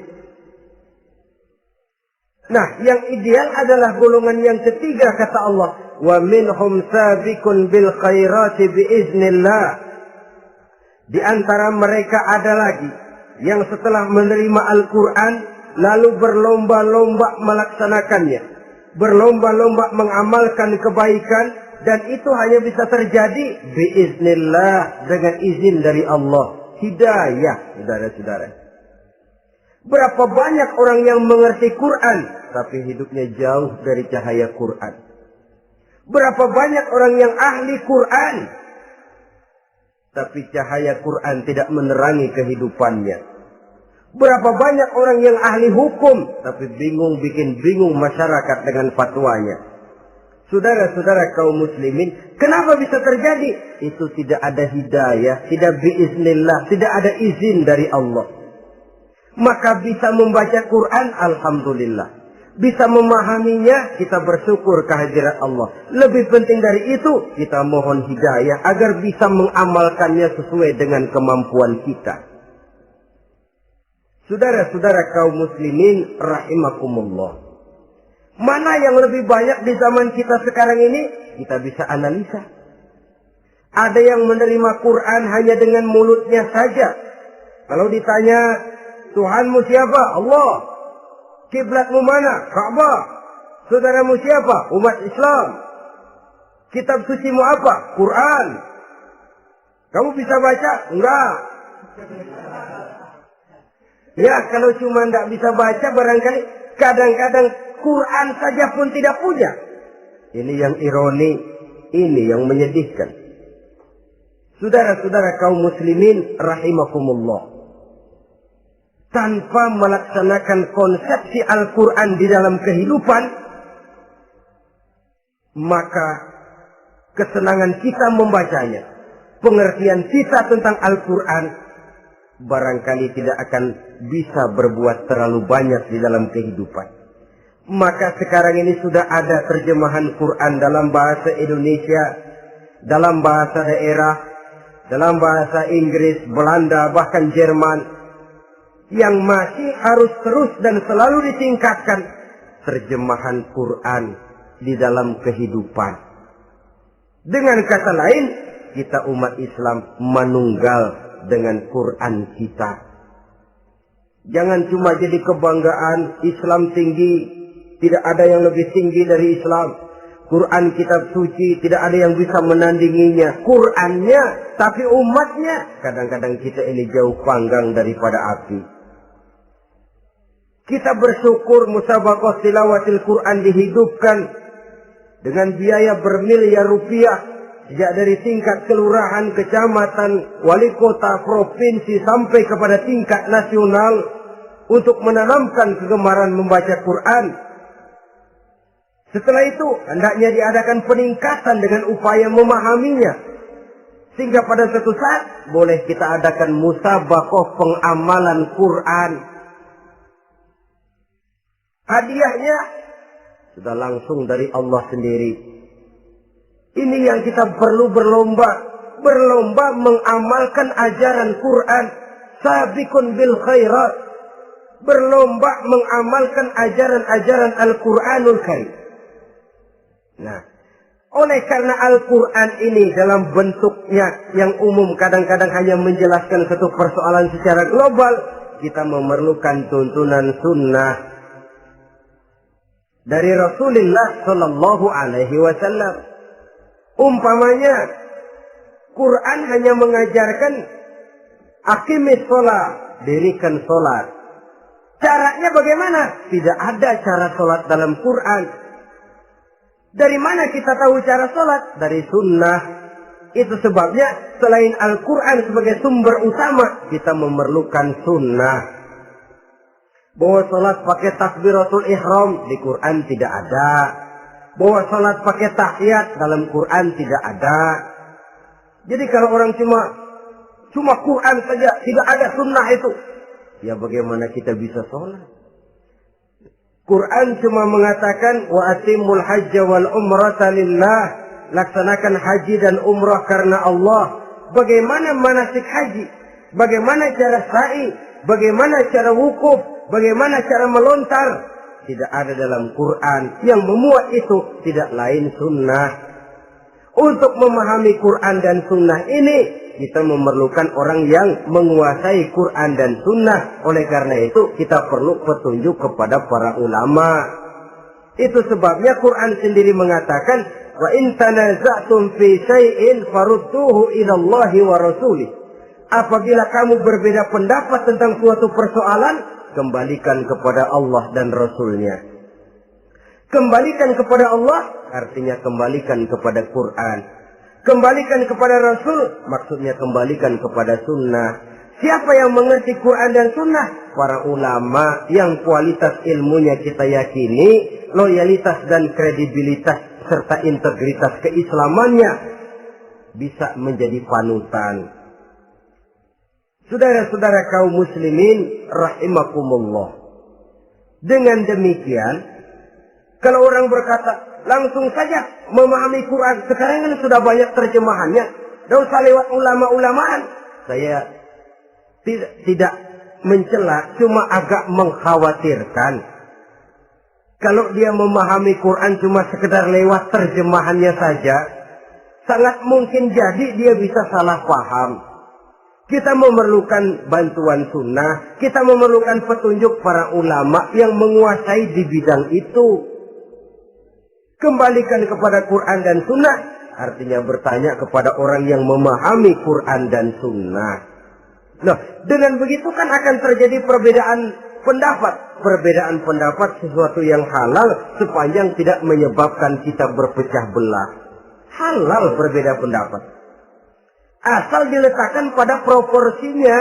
S1: Nah, yang ideal adalah golongan yang ketiga kata Allah, wa minhum sabiqun bil khairati biiznillah. Di antara mereka ada lagi yang setelah menerima Al-Quran lalu berlomba-lomba melaksanakannya, berlomba-lomba mengamalkan kebaikan, dan itu hanya bisa terjadi biiznillah, dengan izin dari Allah. Hidayah, saudara-saudara. Berapa banyak orang yang mengerti Quran tapi hidupnya jauh dari cahaya Quran. Berapa banyak orang yang ahli Quran tapi cahaya Quran tidak menerangi kehidupannya. Berapa banyak orang yang ahli hukum tapi bikin bingung masyarakat dengan fatwanya. Saudara-saudara kaum muslimin, kenapa bisa terjadi? Itu tidak ada hidayah, tidak biiznillah, tidak ada izin dari Allah. Maka bisa membaca Quran, alhamdulillah. Bisa memahaminya, kita bersyukur kehadirat Allah. Lebih penting dari itu, kita mohon hidayah agar bisa mengamalkannya sesuai dengan kemampuan kita. Saudara-saudara kaum muslimin rahimakumullah. Mana yang lebih banyak di zaman kita sekarang ini? Kita bisa analisa. Ada yang menerima Quran hanya dengan mulutnya saja. Kalau ditanya, Tuhanmu siapa? Allah. Kiblatmu mana? Ka'bah. Saudaramu siapa? Umat Islam. Kitab sucimu apa? Quran. Kamu bisa baca? Enggak. Ya, kalau cuma enggak bisa baca, barangkali kadang-kadang Quran saja pun tidak punya. Ini yang ironi, ini yang menyedihkan. Saudara-saudara kaum muslimin rahimakumullah. Tanpa melaksanakan konsepsi Al-Quran di dalam kehidupan, maka kesenangan kita membacanya, pengertian kita tentang Al-Quran barangkali tidak akan bisa berbuat terlalu banyak di dalam kehidupan. Maka sekarang ini sudah ada terjemahan Quran dalam bahasa Indonesia, dalam bahasa daerah, dalam bahasa Inggris, Belanda, bahkan Jerman, yang masih harus terus dan selalu ditingkatkan terjemahan Quran di dalam kehidupan. Dengan kata lain, kita umat Islam menunggal dengan Quran kita. Jangan cuma jadi kebanggaan Islam tinggi. Tidak ada yang lebih tinggi dari Islam. Quran kitab suci, tidak ada yang bisa menandinginya. Qurannya, tapi umatnya. Kadang-kadang kita ini jauh panggang daripada api. Kita bersyukur musabaqah tilawatil Quran dihidupkan dengan biaya bermiliar rupiah. Sejak dari tingkat kelurahan, kecamatan, wali kota, provinsi, sampai kepada tingkat nasional. Untuk menanamkan kegemaran membaca Quran. Setelah itu, hendaknya diadakan peningkatan dengan upaya memahaminya. Sehingga pada suatu saat, boleh kita adakan musabaqah pengamalan Quran. Hadiahnya, sudah langsung dari Allah sendiri. Ini yang kita perlu berlomba. Berlomba mengamalkan ajaran Quran. Sabiqun bil khairat. Berlomba mengamalkan ajaran-ajaran Al-Quranul Karim. Nah, oleh karena Al-Quran ini dalam bentuknya yang umum kadang-kadang hanya menjelaskan satu persoalan secara global, kita memerlukan tuntunan sunnah dari Rasulullah Sallallahu Alaihi Wasallam. Umpamanya, Quran hanya mengajarkan aqimis sholat, dirikan sholat. Caranya bagaimana? Tidak ada cara sholat dalam Quran. Dari mana kita tahu cara sholat? Dari sunnah. Itu sebabnya selain Al-Quran sebagai sumber utama, kita memerlukan sunnah. Bahwa sholat pakai takbiratul ihram di Quran tidak ada. Bahwa sholat pakai tahiyat dalam Quran tidak ada. Jadi kalau orang cuma Quran saja, tidak ada sunnah itu, ya bagaimana kita bisa sholat? Quran cuma mengatakan wa atimul hajja wal umrata lillah, laksanakan haji dan umrah karena Allah. Bagaimana manasik haji? Bagaimana cara sa'i? Bagaimana cara wukuf? Bagaimana cara melontar? Tidak ada dalam Quran. Yang memuat itu tidak lain sunnah. Untuk memahami Quran dan sunnah ini, kita memerlukan orang yang menguasai Quran dan sunnah. Oleh karena itu, kita perlu petunjuk kepada para ulama. Itu sebabnya Quran sendiri mengatakan, wa in tanaza'tum fi syai'in farudduhu ila Allahi wa rasulih. Apabila kamu berbeda pendapat tentang suatu persoalan, kembalikan kepada Allah dan Rasulnya. Kembalikan kepada Allah, artinya kembalikan kepada Quran. Kembalikan kepada Rasul, maksudnya kembalikan kepada sunnah. Siapa yang mengerti Quran dan sunnah? Para ulama yang kualitas ilmunya kita yakini, loyalitas dan kredibilitas serta integritas keislamannya bisa menjadi panutan. Saudara-saudara kaum muslimin rahimakumullah. Dengan demikian, kalau orang berkata langsung saja memahami Quran, sekarang kan sudah banyak terjemahannya, tidak usah lewat ulama-ulamaan. Saya tidak mencela, cuma agak mengkhawatirkan. Kalau dia memahami Quran cuma sekedar lewat terjemahannya saja, sangat mungkin jadi dia bisa salah paham. Kita memerlukan bantuan sunnah, kita memerlukan petunjuk para ulama yang menguasai di bidang itu. Kembalikan kepada Quran dan sunnah, artinya bertanya kepada orang yang memahami Quran dan sunnah. Nah, dengan begitu kan akan terjadi perbedaan pendapat. Perbedaan pendapat sesuatu yang halal sepanjang tidak menyebabkan kita berpecah belah. Halal berbeda pendapat, asal diletakkan pada proporsinya.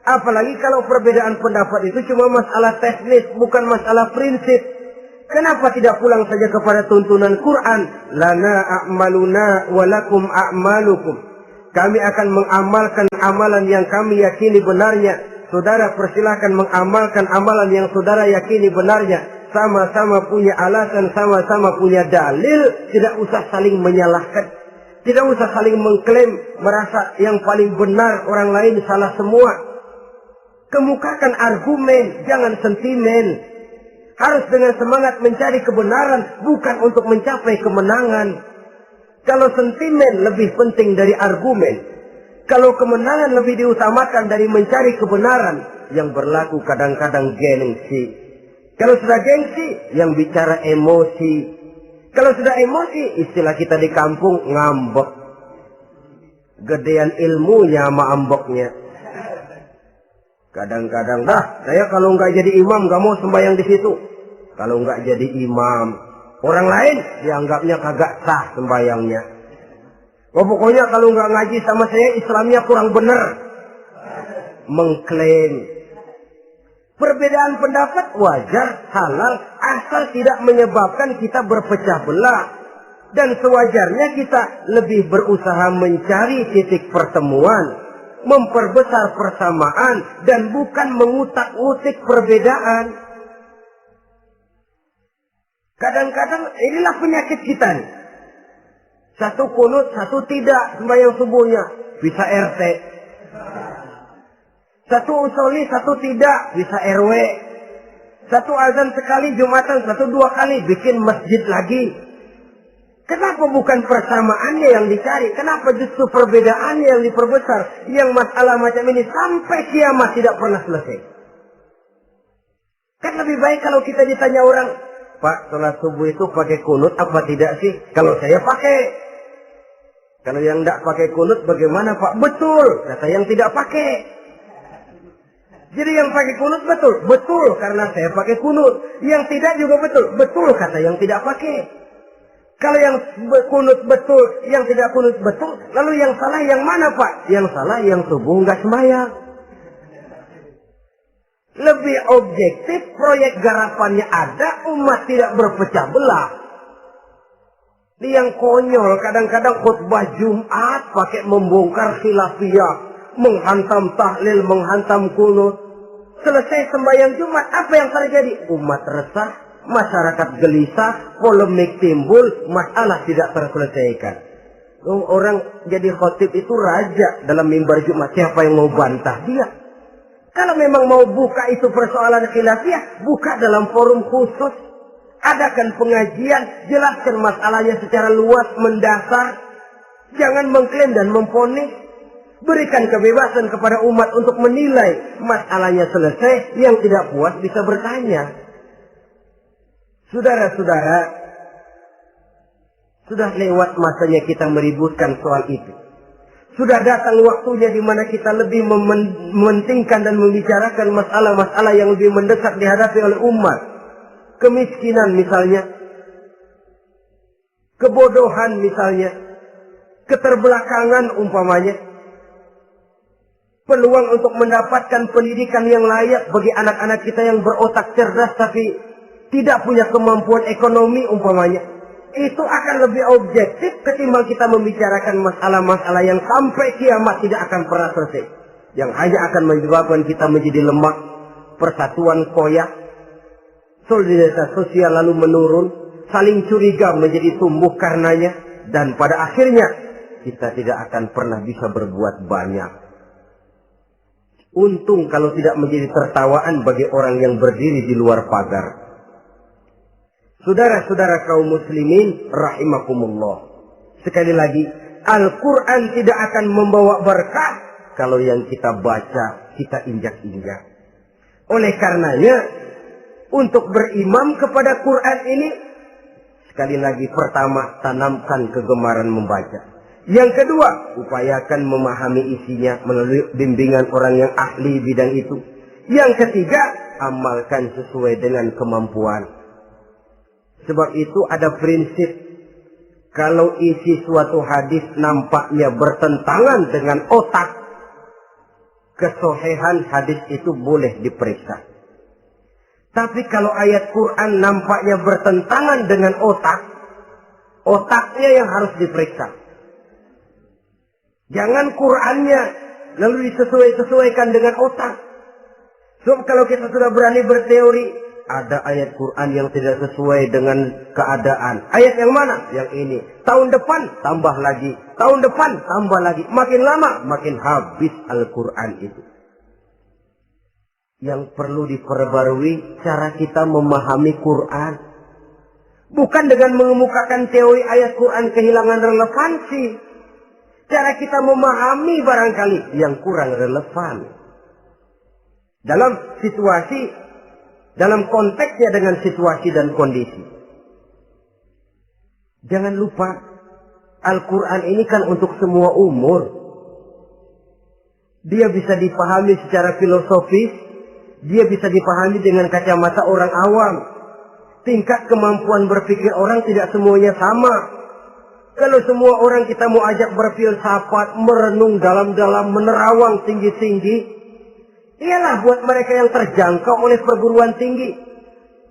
S1: Apalagi kalau perbedaan pendapat itu cuma masalah teknis, bukan masalah prinsip. Kenapa tidak pulang saja kepada tuntunan Quran? Lana a'maluna wa lakum a'malukum. Kami akan mengamalkan amalan yang kami yakini benarnya. Saudara persilahkan mengamalkan amalan yang saudara yakini benarnya. Sama-sama punya alasan, sama-sama punya dalil. Tidak usah saling menyalahkan. Tidak usah saling mengklaim, merasa yang paling benar, orang lain salah semua. Kemukakan argumen, jangan sentimen. Harus dengan semangat mencari kebenaran, bukan untuk mencapai kemenangan. Kalau sentimen lebih penting dari argumen, kalau kemenangan lebih diutamakan dari mencari kebenaran, yang berlaku kadang-kadang gengsi. Kalau sudah gengsi, yang bicara emosi. Kalau sudah emosi, istilah kita di kampung, ngambek. Gedean ilmunya sama ambeknya. Kadang-kadang, saya kalau nggak jadi imam nggak mau sembahyang di situ. Kalau nggak jadi imam, orang lain dianggapnya kagak sah sembahyangnya. Pokoknya kalau nggak ngaji sama saya, Islamnya kurang bener. Mengklaim. Perbedaan pendapat wajar, halal, asal tidak menyebabkan kita berpecah belah. Dan sewajarnya kita lebih berusaha mencari titik pertemuan, memperbesar persamaan, dan bukan mengutak-utik perbedaan. Kadang-kadang inilah penyakit kita nih. Satu kunut, satu tidak sembahyang subuhnya. Bisa RT. Satu usoli, satu tidak. Bisa RW. Satu azan sekali Jumatan, satu dua kali. Bikin masjid lagi. Kenapa bukan persamaannya yang dicari? Kenapa justru perbedaannya yang diperbesar? Yang masalah macam ini sampai kiamat tidak pernah selesai. Kan lebih baik kalau kita ditanya orang, Pak, sholat subuh itu pakai kunut apa tidak sih? Kalau saya pakai. Kalau yang tidak pakai kunut bagaimana Pak? Betul, kata yang tidak pakai. Jadi yang pakai kunut betul? Betul, karena saya pakai kunut. Yang tidak juga betul? Betul, kata yang tidak pakai. Kalau yang kunut betul, yang tidak kunut betul, lalu yang salah yang mana Pak? Yang salah yang subuh nggak sembahyang. Lebih objektif, proyek garapannya ada, umat tidak berpecah belah. Ini yang konyol, kadang-kadang khutbah Jumat pakai membongkar khilafiyah, menghantam tahlil, menghantam kunut. Selesai sembahyang Jumat, apa yang terjadi? Umat resah, masyarakat gelisah, polemik timbul, masalah tidak terselesaikan. Orang jadi khotib itu raja dalam mimbar Jumat, siapa yang mau bantah dia? Kalau memang mau buka itu persoalan khilafiyah, buka dalam forum khusus. Adakan pengajian, jelaskan masalahnya secara luas, mendasar. Jangan mengklaim dan memponis. Berikan kebebasan kepada umat untuk menilai. Masalahnya selesai, yang tidak puas bisa bertanya. Saudara-saudara, sudah lewat masanya kita meributkan soal itu. Sudah datang waktunya di mana kita lebih mementingkan dan membicarakan masalah-masalah yang lebih mendesak dihadapi oleh umat. Kemiskinan misalnya, kebodohan misalnya, keterbelakangan umpamanya, peluang untuk mendapatkan pendidikan yang layak bagi anak-anak kita yang berotak cerdas tapi tidak punya kemampuan ekonomi umpamanya. Itu akan lebih objektif ketimbang kita membicarakan masalah-masalah yang sampai kiamat tidak akan pernah selesai. Yang hanya akan menyebabkan kita menjadi lemah, persatuan koyak, solidaritas sosial lalu menurun, saling curiga menjadi tumbuh karenanya, dan pada akhirnya kita tidak akan pernah bisa berbuat banyak. Untung kalau tidak menjadi tertawaan bagi orang yang berdiri di luar pagar. Saudara-saudara kaum muslimin rahimakumullah. Sekali lagi, Al-Quran tidak akan membawa berkah kalau yang kita baca kita injak-injak. Oleh karenanya, untuk berimam kepada Quran ini, sekali lagi pertama, tanamkan kegemaran membaca. Yang kedua, upayakan memahami isinya melalui bimbingan orang yang ahli bidang itu. Yang ketiga, amalkan sesuai dengan kemampuan. Sebab itu ada prinsip, kalau isi suatu hadis nampaknya bertentangan dengan otak, kesohihan hadis itu boleh diperiksa. Tapi kalau ayat Quran nampaknya bertentangan dengan otak, otaknya yang harus diperiksa. Jangan Qur'annya lalu disesuaikan dengan otak. Sebab kalau kita sudah berani berteori, ada ayat Quran yang tidak sesuai dengan keadaan. Ayat yang mana? Yang ini. Tahun depan tambah lagi. Tahun depan tambah lagi. Makin lama makin habis Al-Quran itu. Yang perlu diperbarui cara kita memahami Quran. Bukan dengan mengemukakan teori ayat Quran kehilangan relevansi. Cara kita memahami barangkali yang kurang relevan. Dalam situasi, dalam konteksnya dengan situasi dan kondisi. Jangan lupa, Al-Quran ini kan untuk semua umur. Dia bisa dipahami secara filosofis, dia bisa dipahami dengan kacamata orang awam. Tingkat kemampuan berpikir orang tidak semuanya sama. Kalau semua orang kita mau ajak berfilsafat, merenung dalam-dalam, menerawang tinggi-tinggi, ialah buat mereka yang terjangkau oleh perguruan tinggi.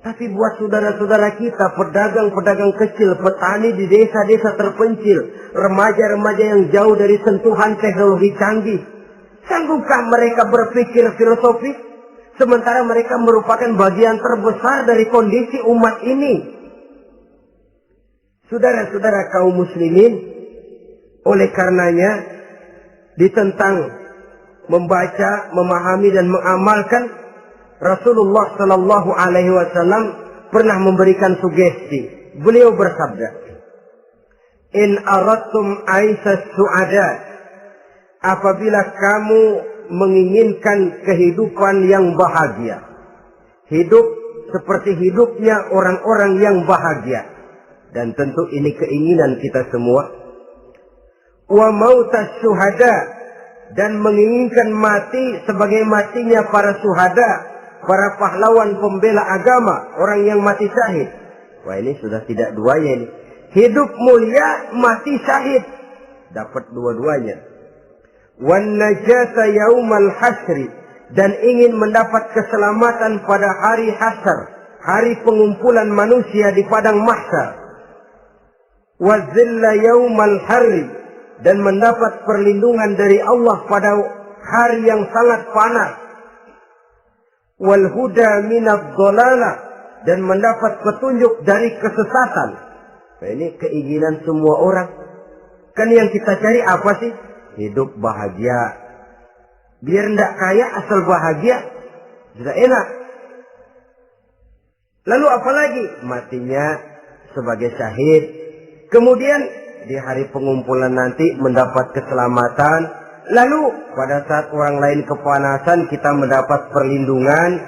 S1: Tapi buat saudara-saudara kita, pedagang-pedagang kecil, petani di desa-desa terpencil, remaja-remaja yang jauh dari sentuhan teknologi canggih, sanggupkah mereka berpikir filosofis? Sementara mereka merupakan bagian terbesar dari kondisi umat ini. Saudara-saudara kaum muslimin, oleh karenanya ditentang membaca, memahami dan mengamalkan, Rasulullah Sallallahu Alaihi Wasallam pernah memberikan sugesti. Beliau bersabda, "In aradtum aisas su'ada," apabila kamu menginginkan kehidupan yang bahagia, hidup seperti hidupnya orang-orang yang bahagia, dan tentu ini keinginan kita semua. Wa mautas syuhada, dan menginginkan mati sebagai matinya para syuhada, para pahlawan pembela agama, orang yang mati syahid. Wah, ini sudah tidak duanya ini. Hidup mulia, mati syahid. Dapat dua-duanya. Wan najata yaumal hasri, dan ingin mendapat keselamatan pada hari hasyar, hari pengumpulan manusia di padang mahsyar. Wazilla yaumal harri, dan mendapat perlindungan dari Allah pada hari yang sangat panas. Wal huda minadh dhalalah, dan mendapat petunjuk dari kesesatan. Nah, ini keinginan semua orang. Kan yang kita cari apa sih? Hidup bahagia. Biar tidak kaya asal bahagia, sudah enak. Lalu apalagi? Matinya sebagai syahid. Kemudian di hari pengumpulan nanti mendapat keselamatan. Lalu pada saat orang lain kepanasan kita mendapat perlindungan.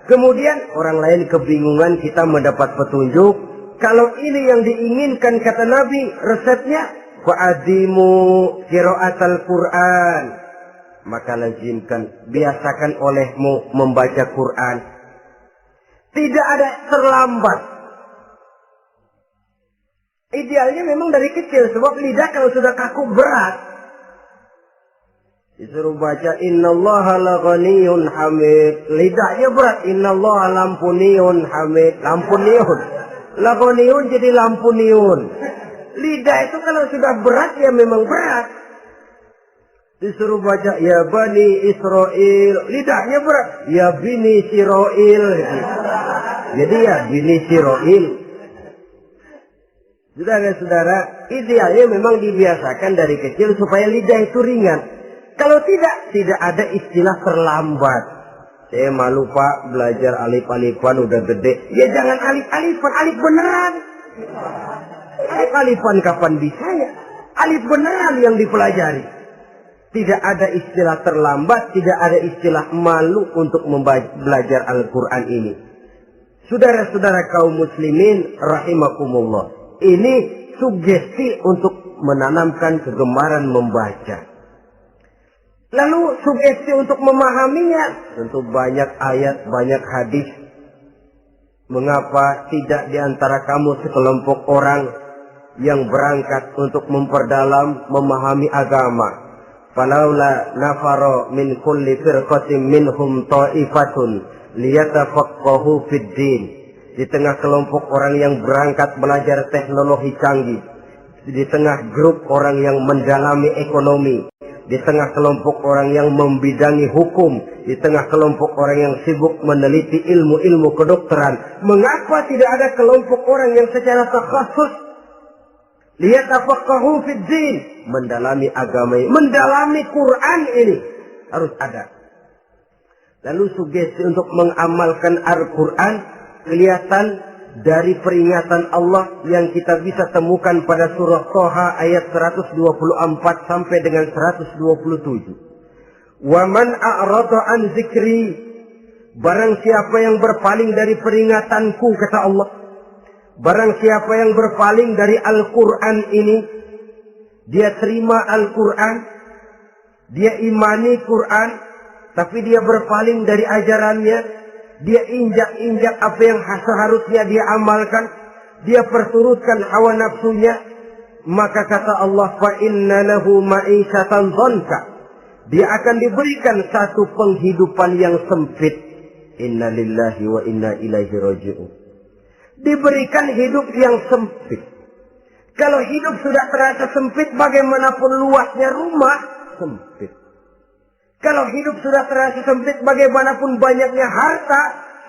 S1: Kemudian orang lain kebingungan kita mendapat petunjuk. Kalau ini yang diinginkan kata Nabi, resepnya fa'adimu qiraatal Quran, maka lazimkan, biasakan olehmu membaca Quran. Tidak ada terlambat. Idealnya memang dari kecil, sebab lidah kalau sudah kaku berat. Disuruh baca innallaha laghaniyun hamid, lidahnya berat. Innallaha lampuniyun hamid, lampuniyun. Laghaniyun jadi lampuniyun. Lidah itu kalau sudah berat ya memang berat. Disuruh baca ya Bani Israel, lidahnya berat. Ya Bini Siroil. Jadi ya Bini Siroil. Saudara-saudara, idealnya memang dibiasakan dari kecil supaya lidah itu ringan. Kalau tidak ada istilah terlambat. Saya malu Pak, belajar alif-alifan udah gede. Ya jangan alif-alifan, alif beneran. Alif-alifan kapan bisa ya? Alif beneran yang dipelajari. Tidak ada istilah terlambat, tidak ada istilah malu untuk belajar Al-Quran ini. Saudara-saudara kaum muslimin rahimakumullah. Ini sugesti untuk menanamkan kegemaran membaca. Lalu sugesti untuk memahaminya. Tentu banyak ayat, banyak hadis. Mengapa tidak diantara kamu sekelompok orang yang berangkat untuk memperdalam, memahami agama? Falaula nafaro min kulli firqatin minhum ta'ifatun liyatafaqahu fid din. Di tengah kelompok orang yang berangkat belajar teknologi canggih, di tengah grup orang yang mendalami ekonomi, di tengah kelompok orang yang membidangi hukum, di tengah kelompok orang yang sibuk meneliti ilmu-ilmu kedokteran, mengapa tidak ada kelompok orang yang secara takhasus liyatafaqahu fid din, mendalami agama ini, mendalami Quran ini? Harus ada. Lalu sugesti untuk mengamalkan Al-Quran kelihatan dari peringatan Allah yang kita bisa temukan pada surah Toha ayat 124 sampai dengan 127. Wa man a'rada an zikri, barang siapa yang berpaling dari peringatanku, kata Allah, barang siapa yang berpaling dari Al-Quran ini, dia terima Al-Quran, dia imani Quran, tapi dia berpaling dari ajarannya, dia injak-injak apa yang seharusnya dia amalkan, dia perturutkan hawa nafsunya, maka kata Allah, fa inna lahu ma'isyatan dhanka, dia akan diberikan satu penghidupan yang sempit. Inna lillahi wa inna ilaihi raji'un. Diberikan hidup yang sempit. Kalau hidup sudah terasa sempit, bagaimanapun luasnya rumah, sempit. Kalau hidup sudah terasa sempit, bagaimanapun banyaknya harta,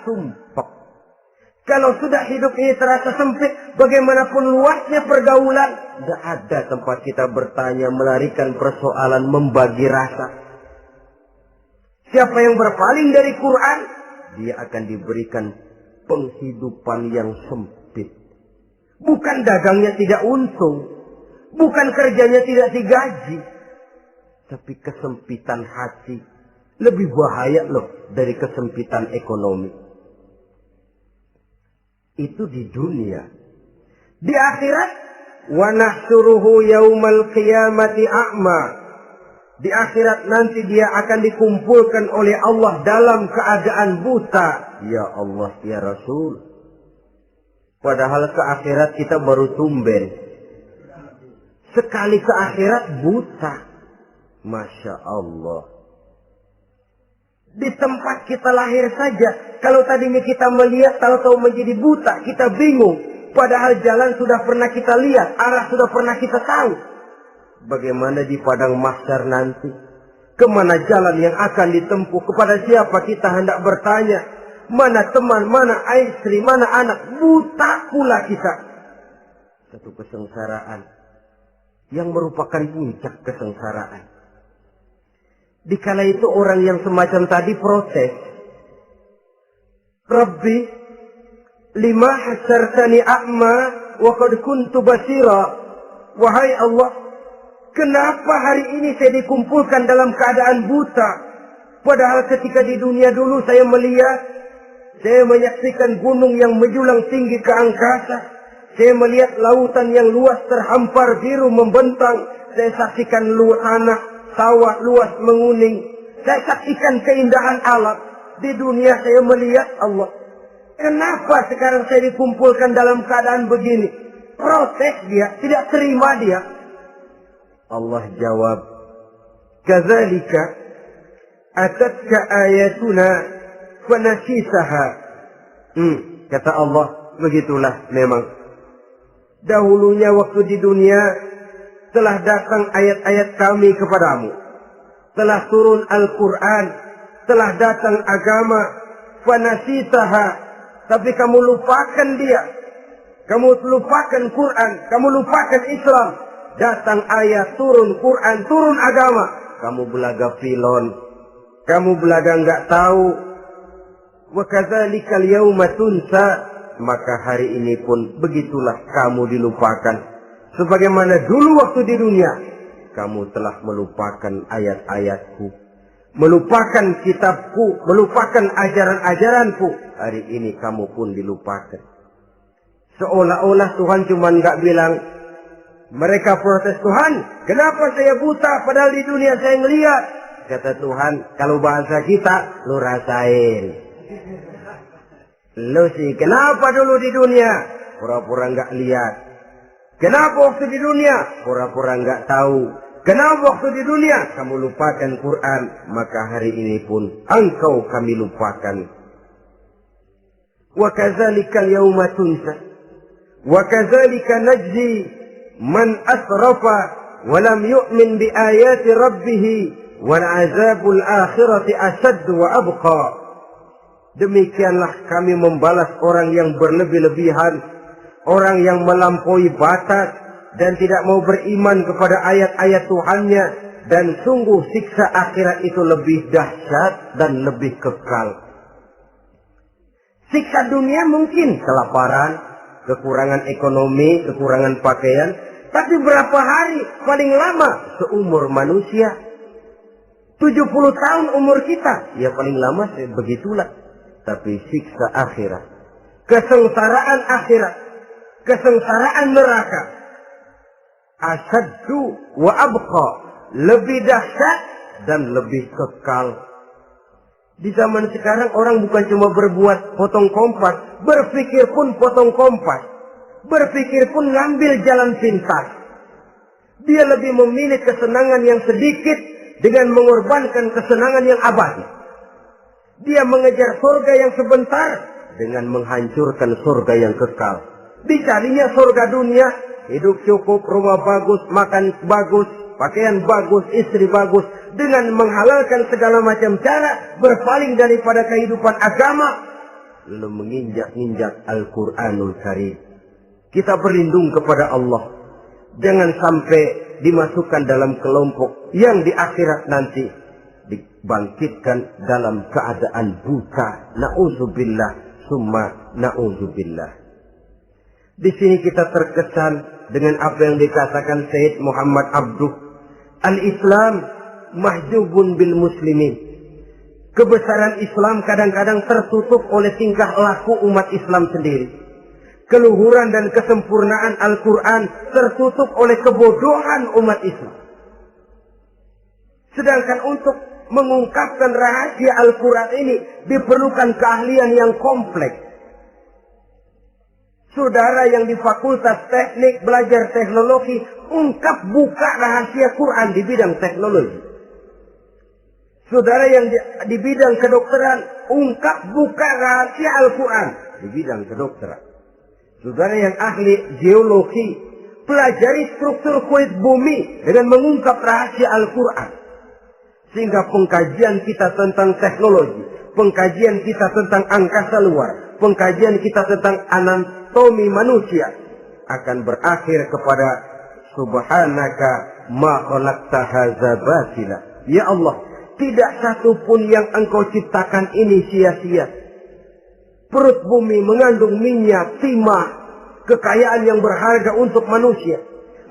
S1: sumpek. Kalau sudah hidup ini terasa sempit, bagaimanapun luasnya pergaulan, tidak ada tempat kita bertanya, melarikan persoalan, membagi rasa. Siapa yang berpaling dari Quran, dia akan diberikan penghidupan yang sempit. Bukan dagangnya tidak untung, bukan kerjanya tidak digaji, tapi kesempitan hati lebih bahaya loh dari kesempitan ekonomi. Itu di dunia. Di akhirat, wa nahsyuruhu yaumal qiyamati a'ma. Di akhirat nanti dia akan dikumpulkan oleh Allah dalam keadaan buta. Ya Allah, ya Rasul. Padahal ke akhirat kita baru tumben. Sekali ke akhirat buta. Masya Allah. Di tempat kita lahir saja, kalau tadinya kita melihat, tahu-tahu menjadi buta, kita bingung. Padahal jalan sudah pernah kita lihat, arah sudah pernah kita tahu. Bagaimana di padang mahsyar nanti? Kemana jalan yang akan ditempuh? Kepada siapa kita hendak bertanya? Mana teman, mana istri, mana anak? Buta pula kita. Satu kesengsaraan yang merupakan puncak kesengsaraan. Dikala itu orang yang semacam tadi protes. Rabbi, lima hasyartani a'ma wa qad kuntu basira. Wahai Allah, kenapa hari ini saya dikumpulkan dalam keadaan buta? Padahal ketika di dunia dulu saya melihat, saya menyaksikan gunung yang menjulang tinggi ke angkasa. Saya melihat lautan yang luas terhampar biru membentang. Saya saksikan tanah, sawah luas menguning. Saya saksikan keindahan alam. Di dunia saya melihat Allah. Kenapa sekarang saya dikumpulkan dalam keadaan begini? Protes dia, tidak terima dia. Allah jawab, kadzalika atatka ayatuna fanasisaha. Kata Allah, begitulah memang. Dahulunya waktu di dunia telah datang ayat-ayat kami kepadamu. Telah turun Al-Quran. Telah datang agama. Fanasitaha. Tapi kamu lupakan dia. Kamu lupakan Quran. Kamu lupakan Islam. Datang ayat, turun Quran, turun agama. Kamu belaga filon. Kamu belaga enggak tahu. Wa kadzalikal yauma tunsa. Maka hari ini pun begitulah kamu dilupakan. Sebagaimana dulu waktu di dunia, kamu telah melupakan ayat-ayatku, melupakan kitabku, melupakan ajaran-ajaranku. Hari ini kamu pun dilupakan. Seolah-olah Tuhan cuma nggak bilang, mereka protes, Tuhan, kenapa saya buta padahal di dunia saya ngelihat. Kata Tuhan, kalau bahasa kita, lu rasain. Lu sih, kenapa dulu di dunia? Pura-pura nggak lihat. Kenapa waktu di dunia? Pura-pura nggak tahu. Kenapa waktu di dunia? Kamu lupakan Quran. Maka hari ini pun engkau kami lupakan. Wa kadzalikal yauma tunsa. Wa kadzalika najzi man asrafa wa lam yu'min bi ayati rabbih wal azabul akhirati asad wa abqa. Demikianlah kami membalas orang yang berlebih-lebihan, orang yang melampaui batas dan tidak mau beriman kepada ayat-ayat Tuhannya, dan sungguh siksa akhirat itu lebih dahsyat dan lebih kekal. Siksa dunia mungkin kelaparan, kekurangan ekonomi, kekurangan pakaian, tapi berapa hari paling lama seumur manusia? 70 tahun umur kita, ya paling lama begitulah. Tapi siksa akhirat, kesengsaraan akhirat, kesengsaraan neraka, asaddu wa abqa, lebih dahsyat dan lebih kekal. Di zaman sekarang orang bukan cuma berbuat potong kompas, berpikir pun potong kompas, berpikir pun ngambil jalan pintas. Dia lebih memilih kesenangan yang sedikit dengan mengorbankan kesenangan yang abadi. Dia mengejar surga yang sebentar dengan menghancurkan surga yang kekal. Dicarinya surga dunia, hidup cukup, rumah bagus, makan bagus, pakaian bagus, istri bagus, dengan menghalalkan segala macam cara, berpaling daripada kehidupan agama, lalu menginjak-injak Al-Quranul Karim. Kita berlindung kepada Allah, jangan sampai dimasukkan dalam kelompok yang di akhirat nanti dibangkitkan dalam keadaan buta. Na'udzubillah summa na'udzubillah. Di sini kita terkesan dengan apa yang dikatakan Sayyid Muhammad Abduh, al-Islam mahjubun bil muslimin. Kebesaran Islam kadang-kadang tertutup oleh tingkah laku umat Islam sendiri. Keluhuran dan kesempurnaan Al-Quran tertutup oleh kebodohan umat Islam. Sedangkan untuk mengungkapkan rahasia Al-Quran ini diperlukan keahlian yang kompleks. Saudara yang di Fakultas Teknik belajar teknologi, ungkap buka rahasia Quran di bidang teknologi. Saudara yang di bidang kedokteran, ungkap buka rahasia Al-Quran di bidang kedokteran. Saudara yang ahli geologi, pelajari struktur kulit bumi dengan mengungkap rahasia Al-Quran. Sehingga pengkajian kita tentang teknologi, pengkajian kita tentang angkasa luar, pengkajian kita tentang anatomi manusia akan berakhir kepada subhanaka ma khalaqta hadza batila. Ya Allah, tidak satu pun yang engkau ciptakan ini sia-sia. Perut bumi mengandung minyak, timah, kekayaan yang berharga untuk manusia.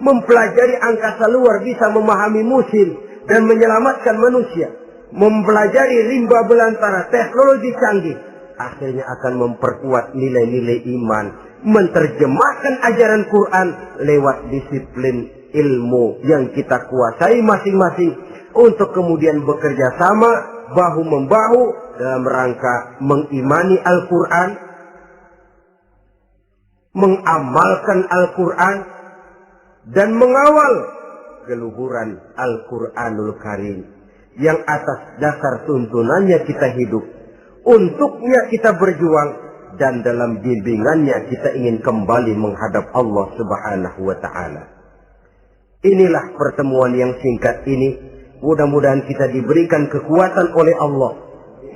S1: Mempelajari angkasa luar bisa memahami musim dan menyelamatkan manusia. Mempelajari rimba belantara, teknologi canggih, akhirnya akan memperkuat nilai-nilai iman. Menterjemahkan ajaran Quran lewat disiplin ilmu yang kita kuasai masing-masing, untuk kemudian bekerja sama bahu-membahu dalam rangka mengimani Al-Quran, mengamalkan Al-Quran, dan mengawal keluhuran Al-Quranul Karim yang atas dasar tuntunannya kita hidup, untuknya kita berjuang, dan dalam bimbingannya kita ingin kembali menghadap Allah Subhanahu wa Ta'ala. Inilah pertemuan yang singkat ini. Mudah-mudahan kita diberikan kekuatan oleh Allah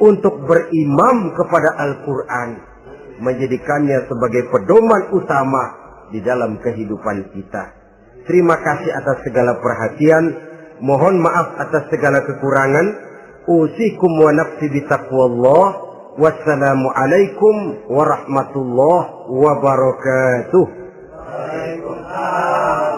S1: untuk berimam kepada Al-Quran, menjadikannya sebagai pedoman utama di dalam kehidupan kita. Terima kasih atas segala perhatian. Mohon maaf atas segala kekurangan. Usikum wa nafsi bitaqwallah. Wassalamualaikum warahmatullahi wabarakatuh.
S2: Waalaikumsalam.